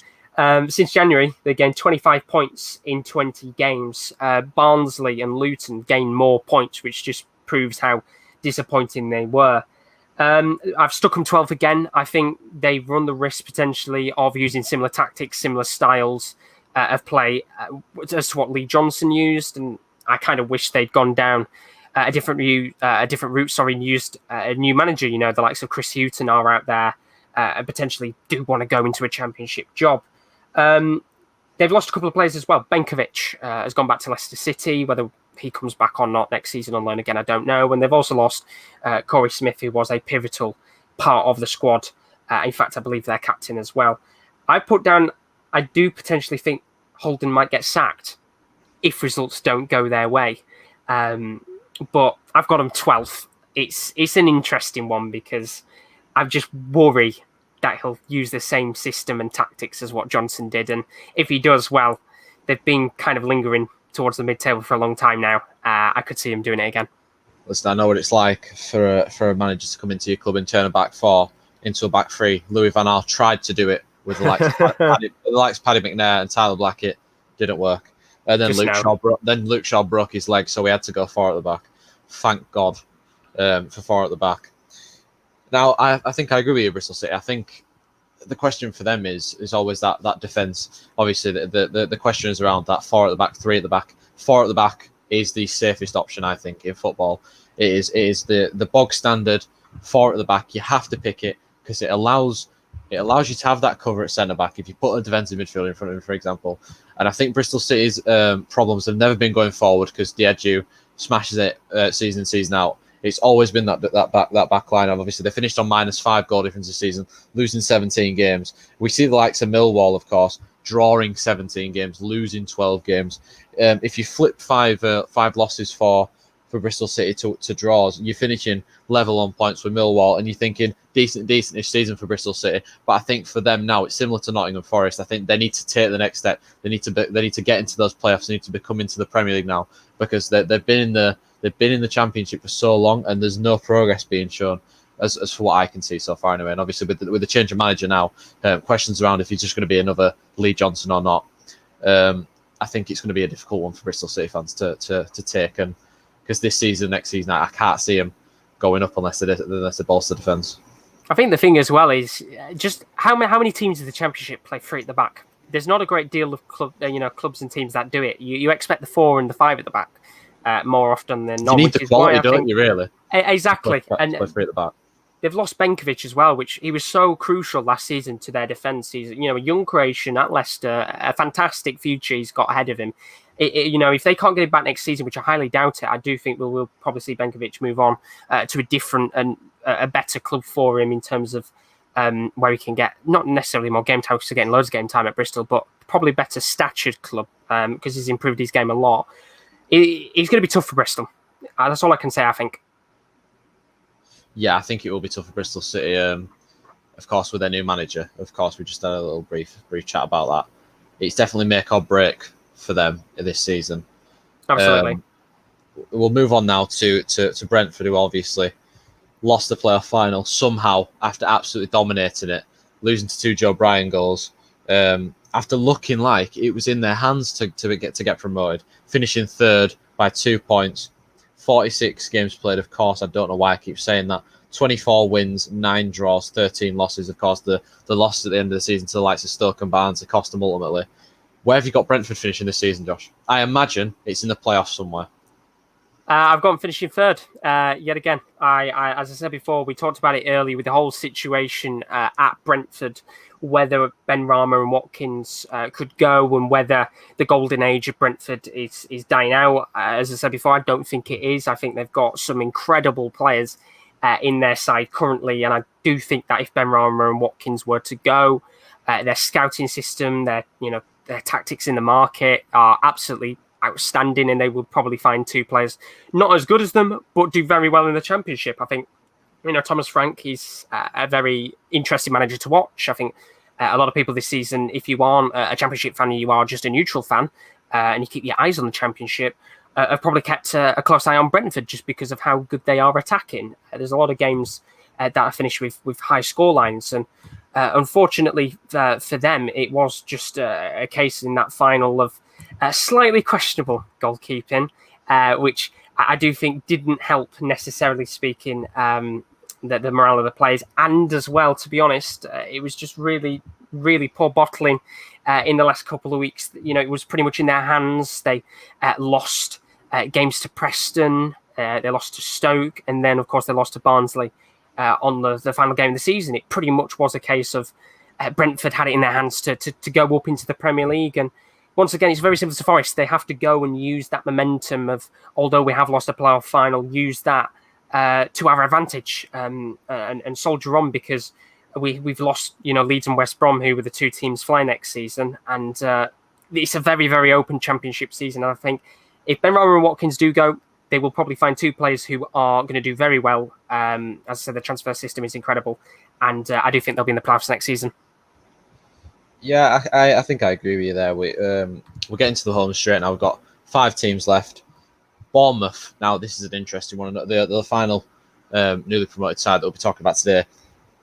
Since January, they gained 25 points in 20 games. Barnsley and Luton gained more points, which just proves how disappointing they were. I've stuck them 12th again. I think they run the risk potentially of using similar tactics, similar styles of play as to what Lee Johnson used, and I kind of wish they'd gone down a different route. And used a new manager. You know, the likes of Chris Hughton are out there and potentially do want to go into a championship job. They've lost a couple of players as well. Benkovic has gone back to Leicester City. Whether he comes back or not next season on loan again, I don't know. And they've also lost Corey Smith, who was a pivotal part of the squad. In fact, I believe their captain as well. I put down, I do potentially think Holden might get sacked if results don't go their way. But I've got him 12th. It's an interesting one because I just worry that he'll use the same system and tactics as what Johnson did. And if he does, well, they've been kind of lingering towards the mid-table for a long time now. I could see him doing it again. Listen, I know what it's like for a manager to come into your club and turn a back 4 into a back 3. Louis van Gaal tried to do it with the likes of Paddy McNair and Tyler Blackett. Didn't work. And then Luke Shaw broke his leg, so we had to go 4 at the back. Thank God for 4 at the back. Now, I think I agree with you, Bristol City. I think the question for them is always that defence. Obviously, the question is around that 4 at the back, 3 at the back. 4 at the back is the safest option, I think, in football. It is the bog standard 4 at the back. You have to pick it because it allows you to have that cover at centre back if you put a defensive midfielder in front of him, for example. And I think Bristol City's problems have never been going forward because Diedhiou smashes it season out. It's always been that back line. Obviously, they finished on -5 goal difference this season, losing 17 games. We see the likes of Millwall, of course, drawing 17 games, losing 12 games. If you flip 5 losses for Bristol City to draws, you're finishing level on points with Millwall, and you're thinking decentish season for Bristol City. But I think for them now, it's similar to Nottingham Forest. I think they need to take the next step. They need to get into those playoffs. They need to become into the Premier League now because they've been in the Championship for so long, and there's no progress being shown as for what I can see so far anyway. And obviously with the change of manager now, questions around if he's just going to be another Lee Johnson or not. I think it's going to be a difficult one for Bristol City fans to take, and because this season, next season, I can't see them going up unless they bolster defence. I think the thing as well is just how many teams in the Championship play 3 at the back. There's not a great deal of clubs and teams that do it. You expect the 4 and the 5 at the back. More often than not. You need the quality, don't you, really? Exactly. To play 3 at the back. they've lost Benkovic as well, which he was so crucial last season to their defence. He's, you know, a young Croatian at Leicester, a fantastic future he's got ahead of him. You know, if they can't get him back next season, which I highly doubt it, I do think we'll probably see Benkovic move on to a different and a better club for him in terms of where he can get not necessarily more game time because he's getting loads of game time at Bristol, but probably better statured club because he's improved his game a lot. He's going to be tough for Bristol. That's all I can say, I think. Yeah, I think it will be tough for Bristol City. Of course, with their new manager. Of course, we just had a little brief chat about that. It's definitely make or break for them this season. Absolutely. We'll move on now to Brentford, who obviously lost the playoff final somehow after absolutely dominating it, losing to 2 Joe Bryan goals. After looking like it was in their hands to get promoted, finishing third by 2 points, 46 games played. Of course, I don't know why I keep saying that. 24 wins, 9 draws, 13 losses. Of course, the losses at the end of the season to the likes of Stoke and Barnes, they cost them ultimately. Where have you got Brentford finishing this season, Josh? I imagine it's in the playoffs somewhere. I've got them finishing third yet again. I, as I said before, we talked about it earlier with the whole situation at Brentford, whether Ben Rama and Watkins could go and whether the golden age of Brentford is dying out. As I said before, I don't think it is. I think they've got some incredible players in their side currently, and I do think that if Ben Rama and Watkins were to go, their scouting system, their tactics in the market are absolutely outstanding, and they will probably find 2 players not as good as them, but do very well in the Championship. I think, Thomas Frank, he's a very interesting manager to watch. I think a lot of people this season, if you aren't a Championship fan, you are just a neutral fan, and you keep your eyes on the Championship, have probably kept a close eye on Brentford just because of how good they are attacking. There's a lot of games that are finished with high score lines, and unfortunately for them, it was just a case in that final of slightly questionable goalkeeping, which I do think didn't help, necessarily speaking, the morale of the players. And as well, to be honest, it was just really, really poor bottling in the last couple of weeks. It was pretty much in their hands. They lost games to Preston, they lost to Stoke, and then, of course, they lost to Barnsley on the final game of the season. It pretty much was a case of Brentford had it in their hands to go up into the Premier League. And once again, it's very similar to Forest. They have to go and use that momentum of, although we have lost a playoff final, use that to our advantage and soldier on, because we've lost, Leeds and West Brom, who were the 2 teams flying next season. And it's a very, very open Championship season. And I think if Ben Rama and Watkins do go, they will probably find 2 players who are going to do very well. As I said, the transfer system is incredible. And I do think they'll be in the playoffs next season. Yeah, I think I agree with you there. We're getting to the home straight now. We've got 5 teams left. Bournemouth. Now, this is an interesting one. The final newly promoted side that we'll be talking about today,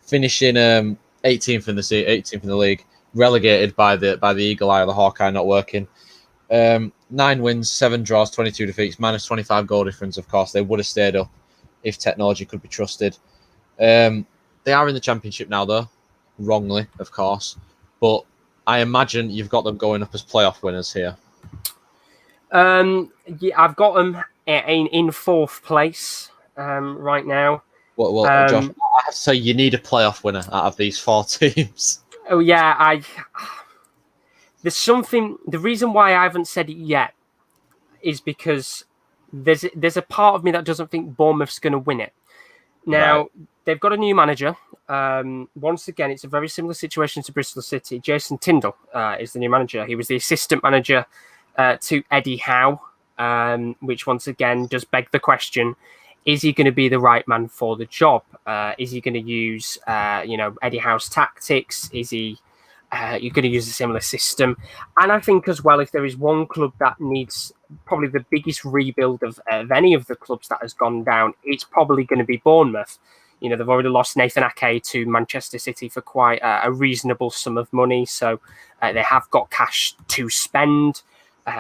finishing 18th in the league, relegated by the Eagle Eye or the Hawkeye not working. 9 wins, 7 draws, 22 defeats, minus 25 goal difference. Of course, they would have stayed up if technology could be trusted. They are in the Championship now, though, wrongly, of course. But I imagine you've got them going up as playoff winners here. Yeah, I've got them in 4th place right now. Well, Josh, I have to say you need a playoff winner out of these 4 teams. Oh yeah, there's something. The reason why I haven't said it yet is because there's a part of me that doesn't think Bournemouth's going to win it. Now, right. They've got a new manager. Once again, it's a very similar situation to Bristol City. Jason Tindall is the new manager. He was the assistant manager to Eddie Howe, which once again does beg the question, is he going to be the right man for the job? Is he going to use, Eddie Howe's tactics? Is he you're going to use a similar system? And I think as well, if there is one club that needs probably the biggest rebuild of any of the clubs that has gone down, it's probably going to be Bournemouth. They've already lost Nathan Ake to Manchester City for quite a reasonable sum of money. So they have got cash to spend.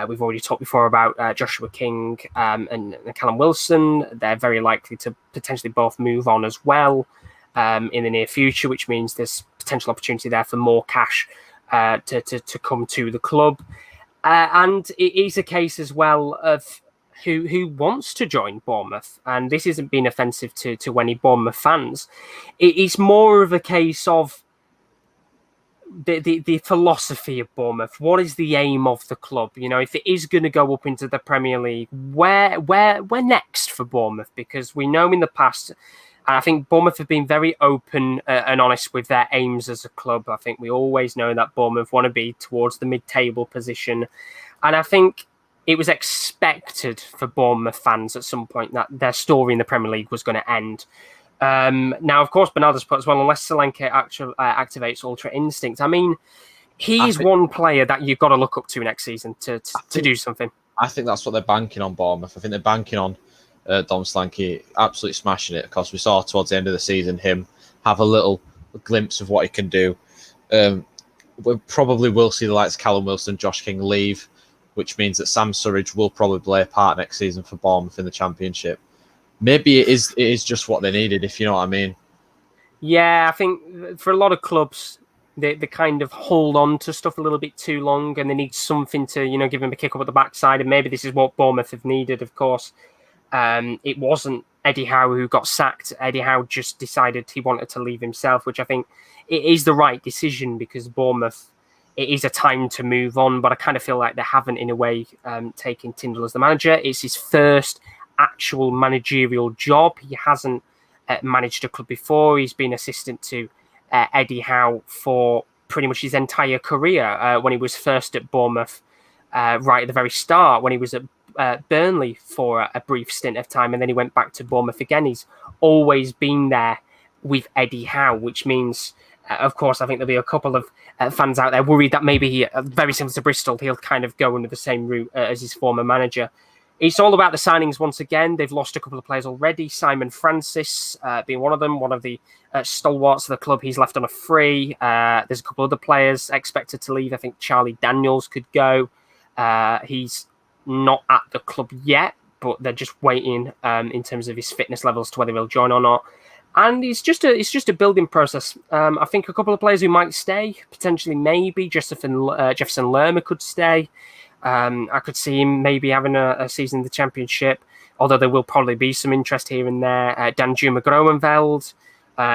We've already talked before about Joshua King and Callum Wilson. They're very likely to potentially both move on as well in the near future, which means there's potential opportunity there for more cash to come to the club. And it is a case as well of who wants to join Bournemouth, and this isn't being offensive to any Bournemouth fans. It's more of a case of the philosophy of Bournemouth. What is the aim of the club? You know, if it is going to go up into the Premier League, where next for Bournemouth? Because we know in the past, and I think Bournemouth have been very open and honest with their aims as a club. I think we always know that Bournemouth want to be towards the mid-table position, and I think it was expected for Bournemouth fans at some point that their story in the Premier League was going to end. Now, of course, Bernardo's put as well, unless Solanke activates Ultra Instinct. I mean, he's one player that you've got to look up to next season to do something. I think that's what they're banking on, Bournemouth. I think they're banking on Dom Solanke absolutely smashing it, because we saw towards the end of the season him have a little glimpse of what he can do. We probably will see the likes of Callum Wilson, Josh King leave, which means that Sam Surridge will probably play a part next season for Bournemouth in the Championship. Maybe it is just what they needed, if you know what I mean. Yeah, I think for a lot of clubs, they kind of hold on to stuff a little bit too long, and they need something to, you know, give them a kick up at the backside. And maybe this is what Bournemouth have needed. Of course, it wasn't Eddie Howe who got sacked. Eddie Howe just decided he wanted to leave himself, which I think it is the right decision, because Bournemouth, it is a time to move on. But I kind of feel like they haven't, in a way, taken Tyndall as the manager. It's his first actual managerial job. He hasn't managed a club before. He's been assistant to Eddie Howe for pretty much his entire career, when he was first at Bournemouth, right at the very start, when he was at Burnley for a brief stint of time, and then he went back to Bournemouth again. He's always been there with Eddie Howe, which means, of course, I think there'll be a couple of fans out there worried that maybe very similar to Bristol, he'll kind of go under the same route as his former manager. It's all about the signings once again. They've lost a couple of players already. Simon Francis being one of them, one of the stalwarts of the club. He's left on a free. There's a couple other players expected to leave. I think Charlie Daniels could go. He's not at the club yet, but they're just waiting in terms of his fitness levels to whether he'll join or not. And it's just a building process. I think a couple of players who might stay, potentially maybe Jefferson Lerma could stay. I could see him maybe having a season in the Championship, although there will probably be some interest here and there. Danjuma Groenveld,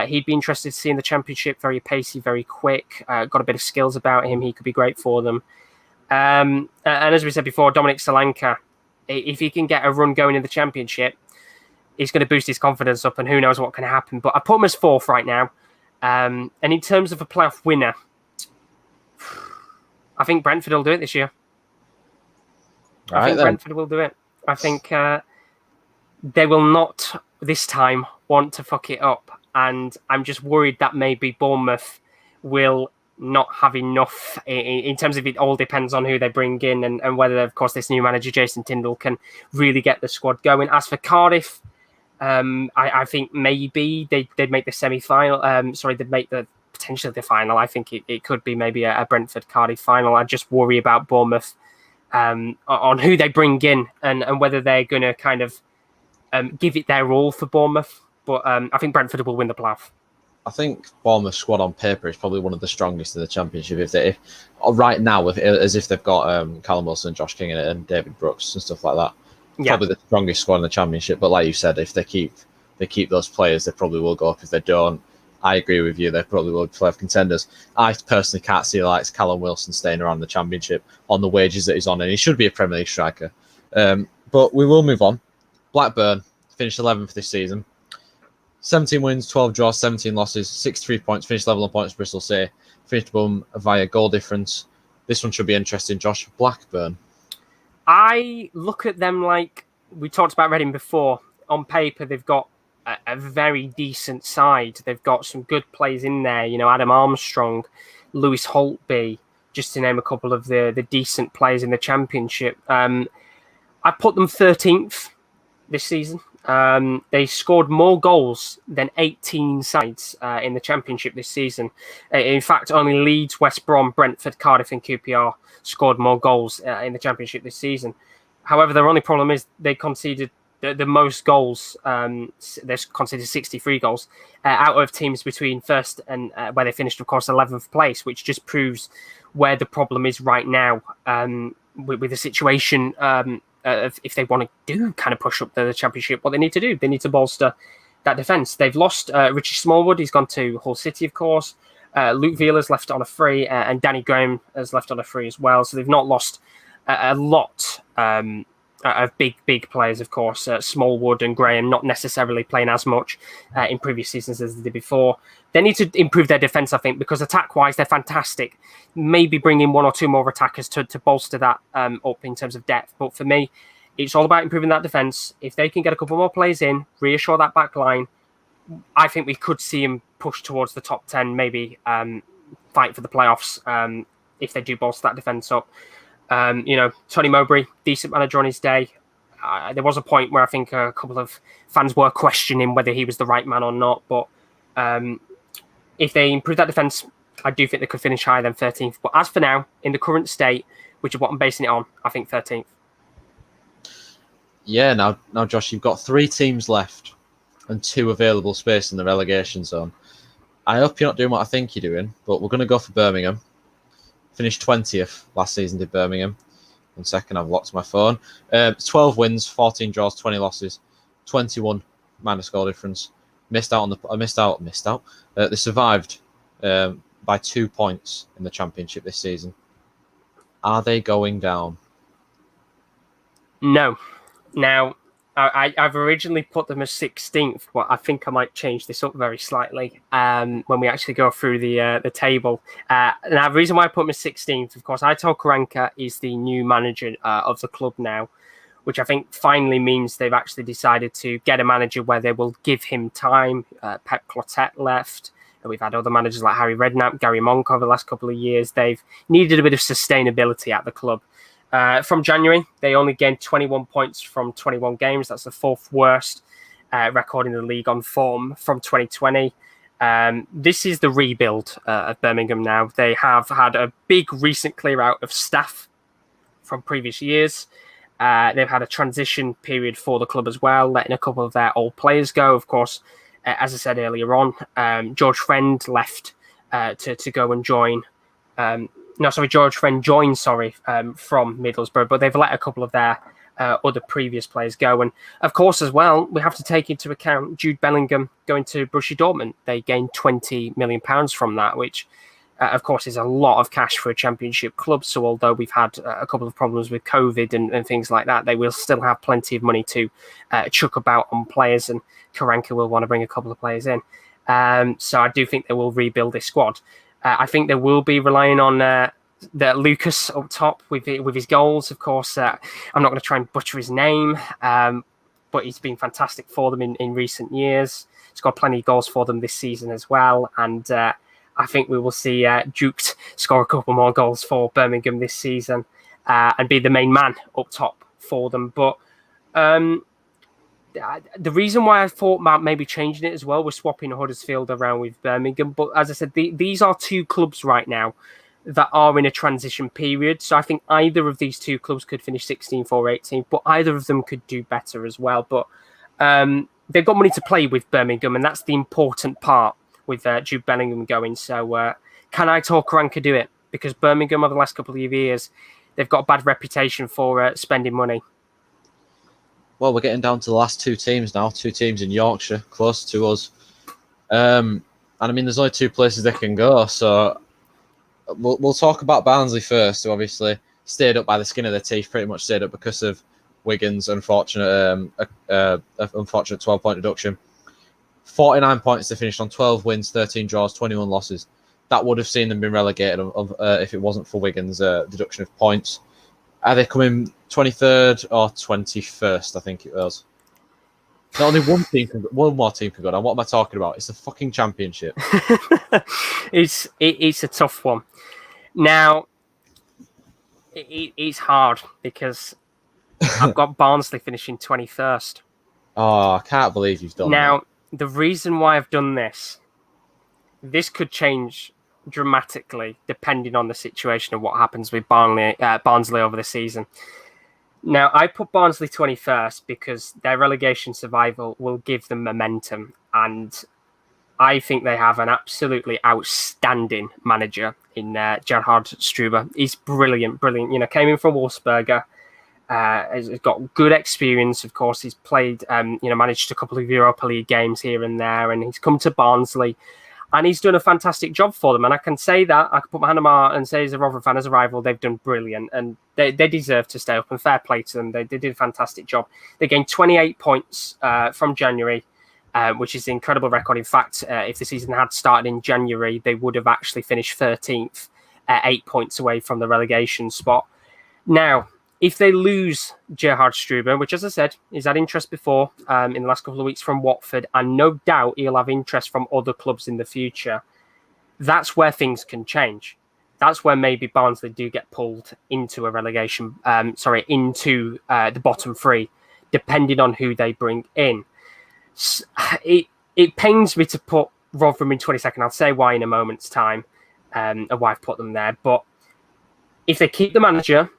he'd be interested to see in the Championship. Very pacey, very quick, got a bit of skills about him. He could be great for them. And as we said before, Dominic Solanke, if he can get a run going in the Championship, he's going to boost his confidence up, and who knows what can happen. But I put him as fourth right now. And in terms of a playoff winner, I think Brentford will do it this year. I think Brentford will do it. I think they will not this time want to fuck it up. And I'm just worried that maybe Bournemouth will not have enough in terms of, it all depends on who they bring in and whether, of course, this new manager, Jason Tyndall, can really get the squad going. As for Cardiff, I think maybe they'd make the semi-final. They'd make potentially the final. I think it could be maybe a Brentford-Cardiff final. I just worry about Bournemouth on who they bring in and whether they're going to kind of give it their all for Bournemouth. But I think Brentford will win the playoff. I think Bournemouth's squad on paper is probably one of the strongest in the Championship. If right now, as if they've got Callum Wilson, Josh King in it, and David Brooks and stuff like that, probably the strongest squad in the Championship. But like you said, if they keep those players, they probably will go up. If they don't, I agree with you, they probably will be playoff contenders. I personally can't see like Callum Wilson staying around the Championship on the wages that he's on, and he should be a Premier League striker. But we will move on. Blackburn finished 11th this season. 17 wins, 12 draws, 17 losses, 63 points, finished level on points with Bristol City, finished above via goal difference. This one should be interesting, Josh. Blackburn. I look at them like we talked about Reading before. On paper, they've got a very decent side. They've got some good players in there. You know, Adam Armstrong, Lewis Holtby, just to name a couple of the decent players in the Championship. I put them 13th this season. They scored more goals than 18 sides in the Championship this season. In fact, only Leeds, West Brom, Brentford, Cardiff and QPR scored more goals in the Championship this season. However, their only problem is they conceded the most goals. They conceded 63 goals out of teams between first and where they finished, of course, 11th place, which just proves where the problem is right now with the situation if they want to do kind of push up the Championship, what they need to do. They need to bolster that defence. They've lost Richie Smallwood. He's gone to Hull City, of course. Luke Vieira's left on a free, and Danny Graham has left on a free as well. So they've not lost a lot of big players, of course. Smallwood and Graham not necessarily playing as much in previous seasons as they did before. They need to improve their defence, I think, because attack-wise, they're fantastic. Maybe bring in one or two more attackers to bolster that up in terms of depth. But for me, it's all about improving that defence. If they can get a couple more players in, reassure that back line, I think we could see him push towards the top 10, maybe fight for the playoffs if they do bolster that defence up. Tony Mowbray, decent manager on his day. There was a point where I think a couple of fans were questioning whether he was the right man or not. But if they improve that defence, I do think they could finish higher than 13th. But as for now, in the current state, which is what I'm basing it on, I think 13th. Yeah, now, Josh, you've got 3 teams left and 2 available space in the relegation zone. I hope you're not doing what I think you're doing, but we're going to go for Birmingham. Finished 20th last season, did Birmingham. 1 second, I've locked my phone. 12 wins, 14 draws, 20 losses, 21 minus goal difference. Missed out. They survived by 2 points in the Championship this season. Are they going down? No. Now, I've originally put them as 16th, but I think I might change this up very slightly when we actually go through the table. Now, the reason why I put them as 16th, of course, Aitor Karanka is the new manager of the club now, which I think finally means they've actually decided to get a manager where they will give him time. Pep Clotet left. We've had other managers like Harry Redknapp, Gary Monk over the last couple of years. They've needed a bit of sustainability at the club. From January, they only gained 21 points from 21 games. That's the 4th worst record in the league on form from 2020. This is the rebuild of Birmingham now. They have had a big recent clear out of staff from previous years. They've had a transition period for the club as well, letting a couple of their old players go. Of course, as I said earlier on, George Friend left to go and join... George Friend joined, from Middlesbrough, but they've let a couple of their other previous players go. And of course, as well, we have to take into account Jude Bellingham going to Borussia Dortmund. They gained £20 million from that, which, of course, is a lot of cash for a Championship club. So although we've had a couple of problems with COVID and things like that, they will still have plenty of money to chuck about on players, and Karanka will want to bring a couple of players in. So I do think they will rebuild this squad. I think they will be relying on the Lucas up top with his goals. Of course, I'm not going to try and butcher his name, but he's been fantastic for them in recent years. He's got plenty of goals for them this season as well. And I think we will see Duked score a couple more goals for Birmingham this season and be the main man up top for them. But the reason why I thought about maybe changing it as well was swapping Huddersfield around with Birmingham. But as I said, these are 2 clubs right now that are in a transition period. So I think either of these 2 clubs could finish 16th or 18th, but either of them could do better as well. But they've got money to play with, Birmingham, and that's the important part with Jude Bellingham going. So can Aitor Karanka do it? Because Birmingham over the last couple of years, they've got a bad reputation for spending money. Well, we're getting down to the last 2 teams now. 2 teams in Yorkshire, close to us. And I mean, there's only 2 places they can go. So we'll talk about Barnsley first, who obviously stayed up by the skin of their teeth, pretty much stayed up because of Wigan's unfortunate 12-point deduction. 49 points they finished on, 12 wins, 13 draws, 21 losses. That would have seen them been relegated if it wasn't for Wigan's deduction of points. Are they coming 23rd or 21st? I think it was. Not only one more team can go down. What am I talking about? It's the fucking Championship. It's a tough one. Now, it's hard because I've got Barnsley finishing 21st. Oh, I can't believe you've done that. Now, the reason why I've done this could change dramatically depending on the situation of what happens with Barnsley over the season. Now, I put Barnsley 21st because their relegation survival will give them momentum, and I think they have an absolutely outstanding manager in Gerhard Struber. He's brilliant. Came in from Wolfsberger. Has got good experience. Of course, he's played, managed a couple of Europa League games here and there, and he's come to Barnsley, and he's done a fantastic job for them. And I can say that, I can put my hand on my heart and say, as a Rotherham fan, as a rival, they've done brilliant, and they deserve to stay up, and fair play to them. They did a fantastic job. They gained 28 points from January, which is an incredible record. In fact, if the season had started in January, they would have actually finished 13th, 8 points away from the relegation spot. Now, if they lose Gerhard Struber, which, as I said, he's had interest before in the last couple of weeks from Watford, and no doubt he'll have interest from other clubs in the future, that's where things can change. That's where maybe Barnsley do get pulled into a relegation, into the bottom three, depending on who they bring in. It pains me to put Rotherham in 22nd. I'll say why in a moment's time, and why I've put them there. But if they keep the manager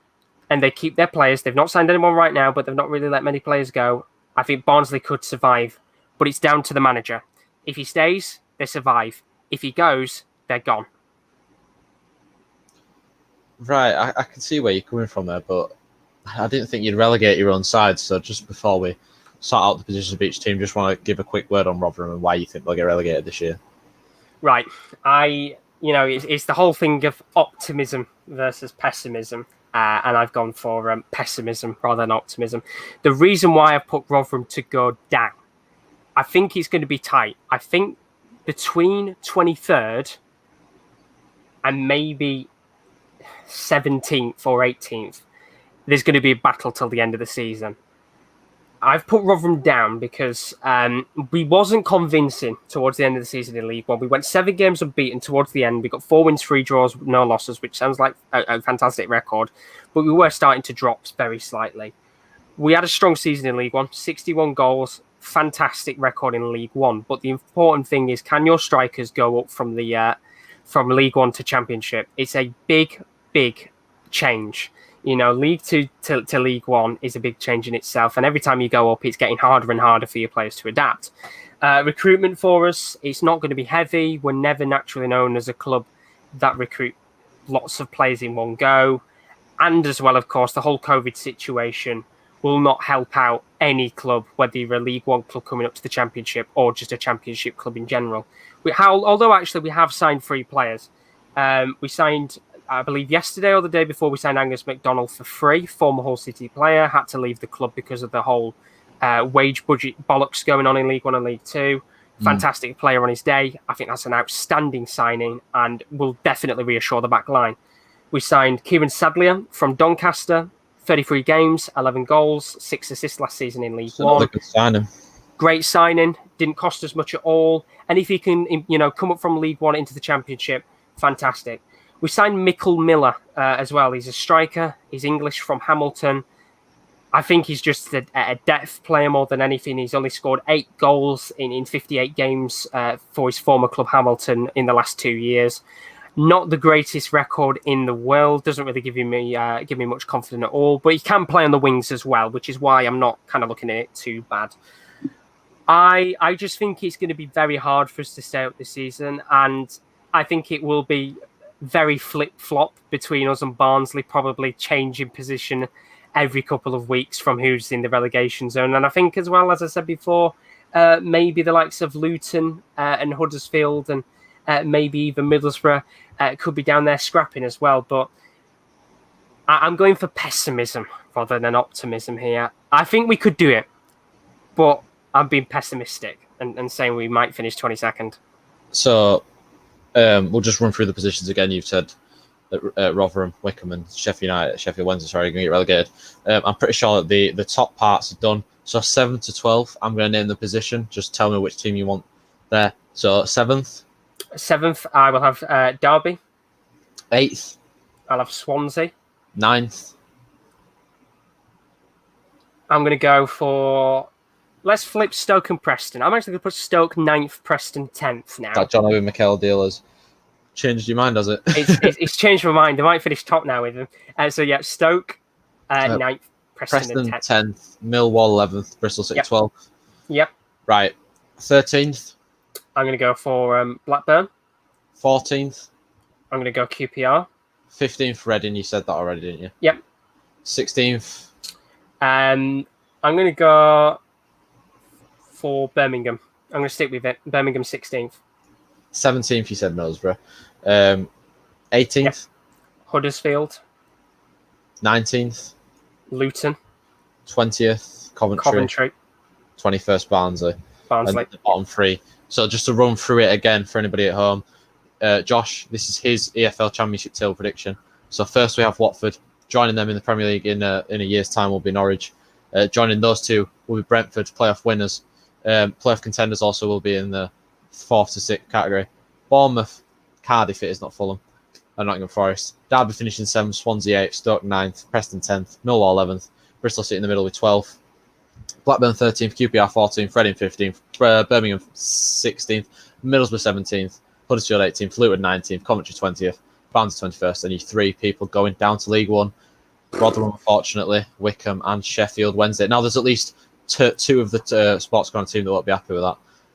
and they keep their players, they've not signed anyone right now, but they've not really let many players go, I think Barnsley could survive. But it's down to the manager. If he stays, they survive. If he goes, they're gone. Right, I can see where you're coming from there, but I didn't think you'd relegate your own side. So just before we sort out the positions of each team, just want to give a quick word on Rotherham and why you think they'll get relegated this year. Right. It's the whole thing of optimism versus pessimism. And I've gone for pessimism rather than optimism. The reason why I've put Rotherham to go down, I think it's going to be tight. I think between 23rd and maybe 17th or 18th, there's going to be a battle till the end of the season. I've put Rotherham down because we wasn't convincing towards the end of the season in League One. We went 7 games unbeaten towards the end. We got 4 wins, 3 draws, no losses, which sounds like a fantastic record. But we were starting to drop very slightly. We had a strong season in League One, 61 goals, fantastic record in League One. But the important thing is, can your strikers go up from League One to Championship? It's a big, big change. League 2 to League 1 is a big change in itself. And every time you go up, it's getting harder and harder for your players to adapt. Recruitment for us, it's not going to be heavy. We're never naturally known as a club that recruit lots of players in one go. And as well, of course, the whole COVID situation will not help out any club, whether you're a League 1 club coming up to the Championship or just a Championship club in general. Although actually we have signed 3 players. We signed, I believe yesterday or the day before, we signed Angus MacDonald for free, former Hull City player, had to leave the club because of the whole wage budget bollocks going on in League 1 and League 2. Fantastic player on his day. I think that's an outstanding signing and will definitely reassure the back line. We signed Kieren Sadlier from Doncaster, 33 games, 11 goals, 6 assists last season in League 1. Another good signing. Great signing, didn't cost us much at all. And if he can, come up from League 1 into the Championship, fantastic. We signed Michael Miller as well. He's a striker. He's English from Hamilton. I think he's just a depth player more than anything. He's only scored 8 goals in 58 games for his former club Hamilton in the last 2 years. Not the greatest record in the world. Doesn't really give me much confidence at all. But he can play on the wings as well, which is why I'm not kind of looking at it too bad. I just think it's going to be very hard for us to stay up this season, and I think it will be very flip-flop between us and Barnsley, probably changing position every couple of weeks from who's in the relegation zone. And I think as well, as I said before, maybe the likes of Luton and Huddersfield and maybe even Middlesbrough could be down there scrapping as well. But I'm going for pessimism rather than optimism here. I think we could do it, but I'm being pessimistic and saying we might finish 22nd. So we'll just run through the positions again. You've said that Rotherham, Wycombe and Sheffield Wednesday, are going to get relegated. I'm pretty sure that the top parts are done. So 7 to 12, I'm going to name the position. Just tell me which team you want there. So 7th? 7th, I will have Derby. 8th? I'll have Swansea. 9th? I'm going to go for... Let's flip Stoke and Preston. I'm actually going to put Stoke 9th, Preston 10th now. That John Owen Mikel deal has changed your mind, has it? it's changed my mind. They might finish top now with them. So yeah, Stoke 9th, Preston 10th, Millwall 11th, Bristol City 12th. Yep. Right. 13th? I'm going to go for Blackburn. 14th? I'm going to go QPR. 15th, Reading. You said that already, didn't you? Yep. 16th? I'm going to go for Birmingham. I'm going to stick with it. Birmingham 16th. 17th, you said Middlesbrough. 18th? Yep. Huddersfield. 19th? Luton. 20th? Coventry. 21st, Barnsley. And the bottom three. So just to run through it again for anybody at home, Josh, this is his EFL Championship table prediction. So first we have Watford. Joining them in the Premier League in a year's time will be Norwich. Joining those two will be Brentford, playoff winners. Playoff contenders also will be in the 4th to 6th category. Bournemouth, Cardiff, it is not Fulham, and Nottingham Forest. Derby finishing 7th, Swansea 8th, Stoke 9th, Preston 10th, Millwall 11th, Bristol City in the middle with 12th, Blackburn 13th, QPR 14th, Reading 15th, Birmingham 16th, Middlesbrough 17th, Huddersfield 18th, Luton 19th, Coventry 20th, Barnsley 21st, and you 3 people going down to League One. Rotherham, unfortunately, Wickham and Sheffield Wednesday. Now, there's at least two of the Sports Ground team that won't be happy with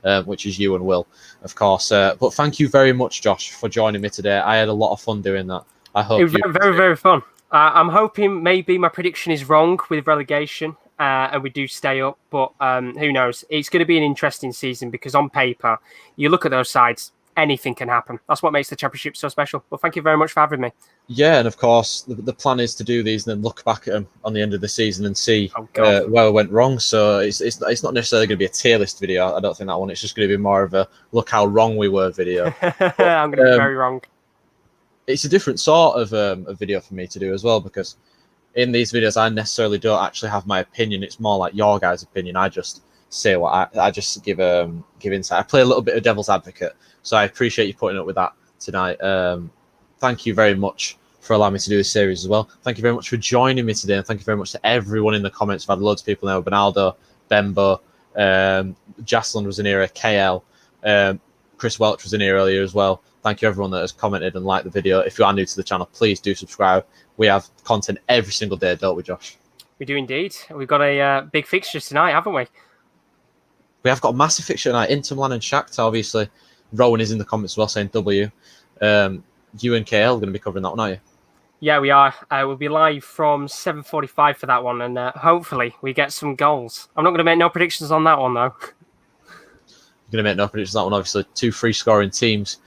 that, which is you and Will, of course. But thank you very much, Josh, for joining me today. I had a lot of fun doing that. I hope it was very, very fun. I'm hoping maybe my prediction is wrong with relegation and we do stay up, but who knows? It's going to be an interesting season because on paper, you look at those sides, anything can happen. That's what makes the Championship so special. Well, thank you very much for having me. Yeah, and of course, the plan is to do these and then look back at them on the end of the season and see where we went wrong. So it's not necessarily going to be a tier list video. I don't think that one. It's just going to be more of a look how wrong we were video. I'm going to be very wrong. It's a different sort of a video for me to do as well because in these videos, I necessarily don't actually have my opinion. It's more like your guys' opinion. I just say what I just give insight. I play a little bit of devil's advocate. So I appreciate you putting up with that tonight. Thank you very much for allowing me to do this series as well. Thank you very much for joining me today. And thank you very much to everyone in the comments. I've had loads of people now. Benaldo, Bembo, Jasland was in here, KL, Chris Welch was in here earlier as well. Thank you everyone that has commented and liked the video. If you are new to the channel, please do subscribe. We have content every single day, don't we, Josh? We do indeed. We've got a big fixture tonight, haven't we? We have got a massive fixture tonight. Inter Milan and Shakhtar, obviously. Rowan is in the comments as well saying W. You and KL are going to be covering that one, aren't you? Yeah, we are. We'll be live from 7:45 for that one, and hopefully we get some goals. I'm not going to make no predictions on that one, though. You're going to make no predictions on that one, obviously. 2 free-scoring teams.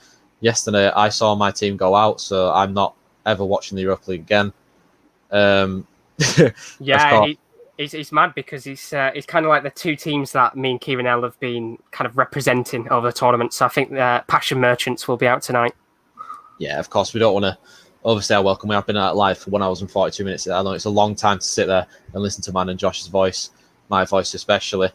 Yesterday, I saw my team go out, so I'm not ever watching the Europa League again. Yeah, it's mad because it's kind of like the 2 teams that me and Kieren L have been kind of representing over the tournament. So I think Passion Merchants will be out tonight. Yeah, of course, we don't want to overstay our welcome. We have been out live for 1 hour and 42 minutes. I know it's a long time to sit there and listen to man and Josh's voice, my voice especially.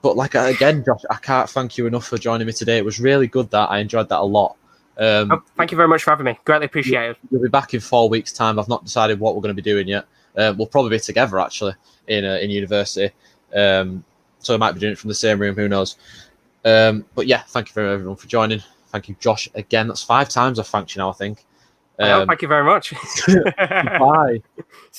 But again, Josh, I can't thank you enough for joining me today. It was really good that I enjoyed that a lot. Thank you very much for having me. Greatly appreciated. We'll be back in 4 weeks' time. I've not decided what we're going to be doing yet. We'll probably be together actually in university. So I might be doing it from the same room. Who knows? But yeah, thank you very much everyone for joining. Thank you, Josh. Again, that's 5 times I've thanked you now, I think. Thank you very much. Bye. See you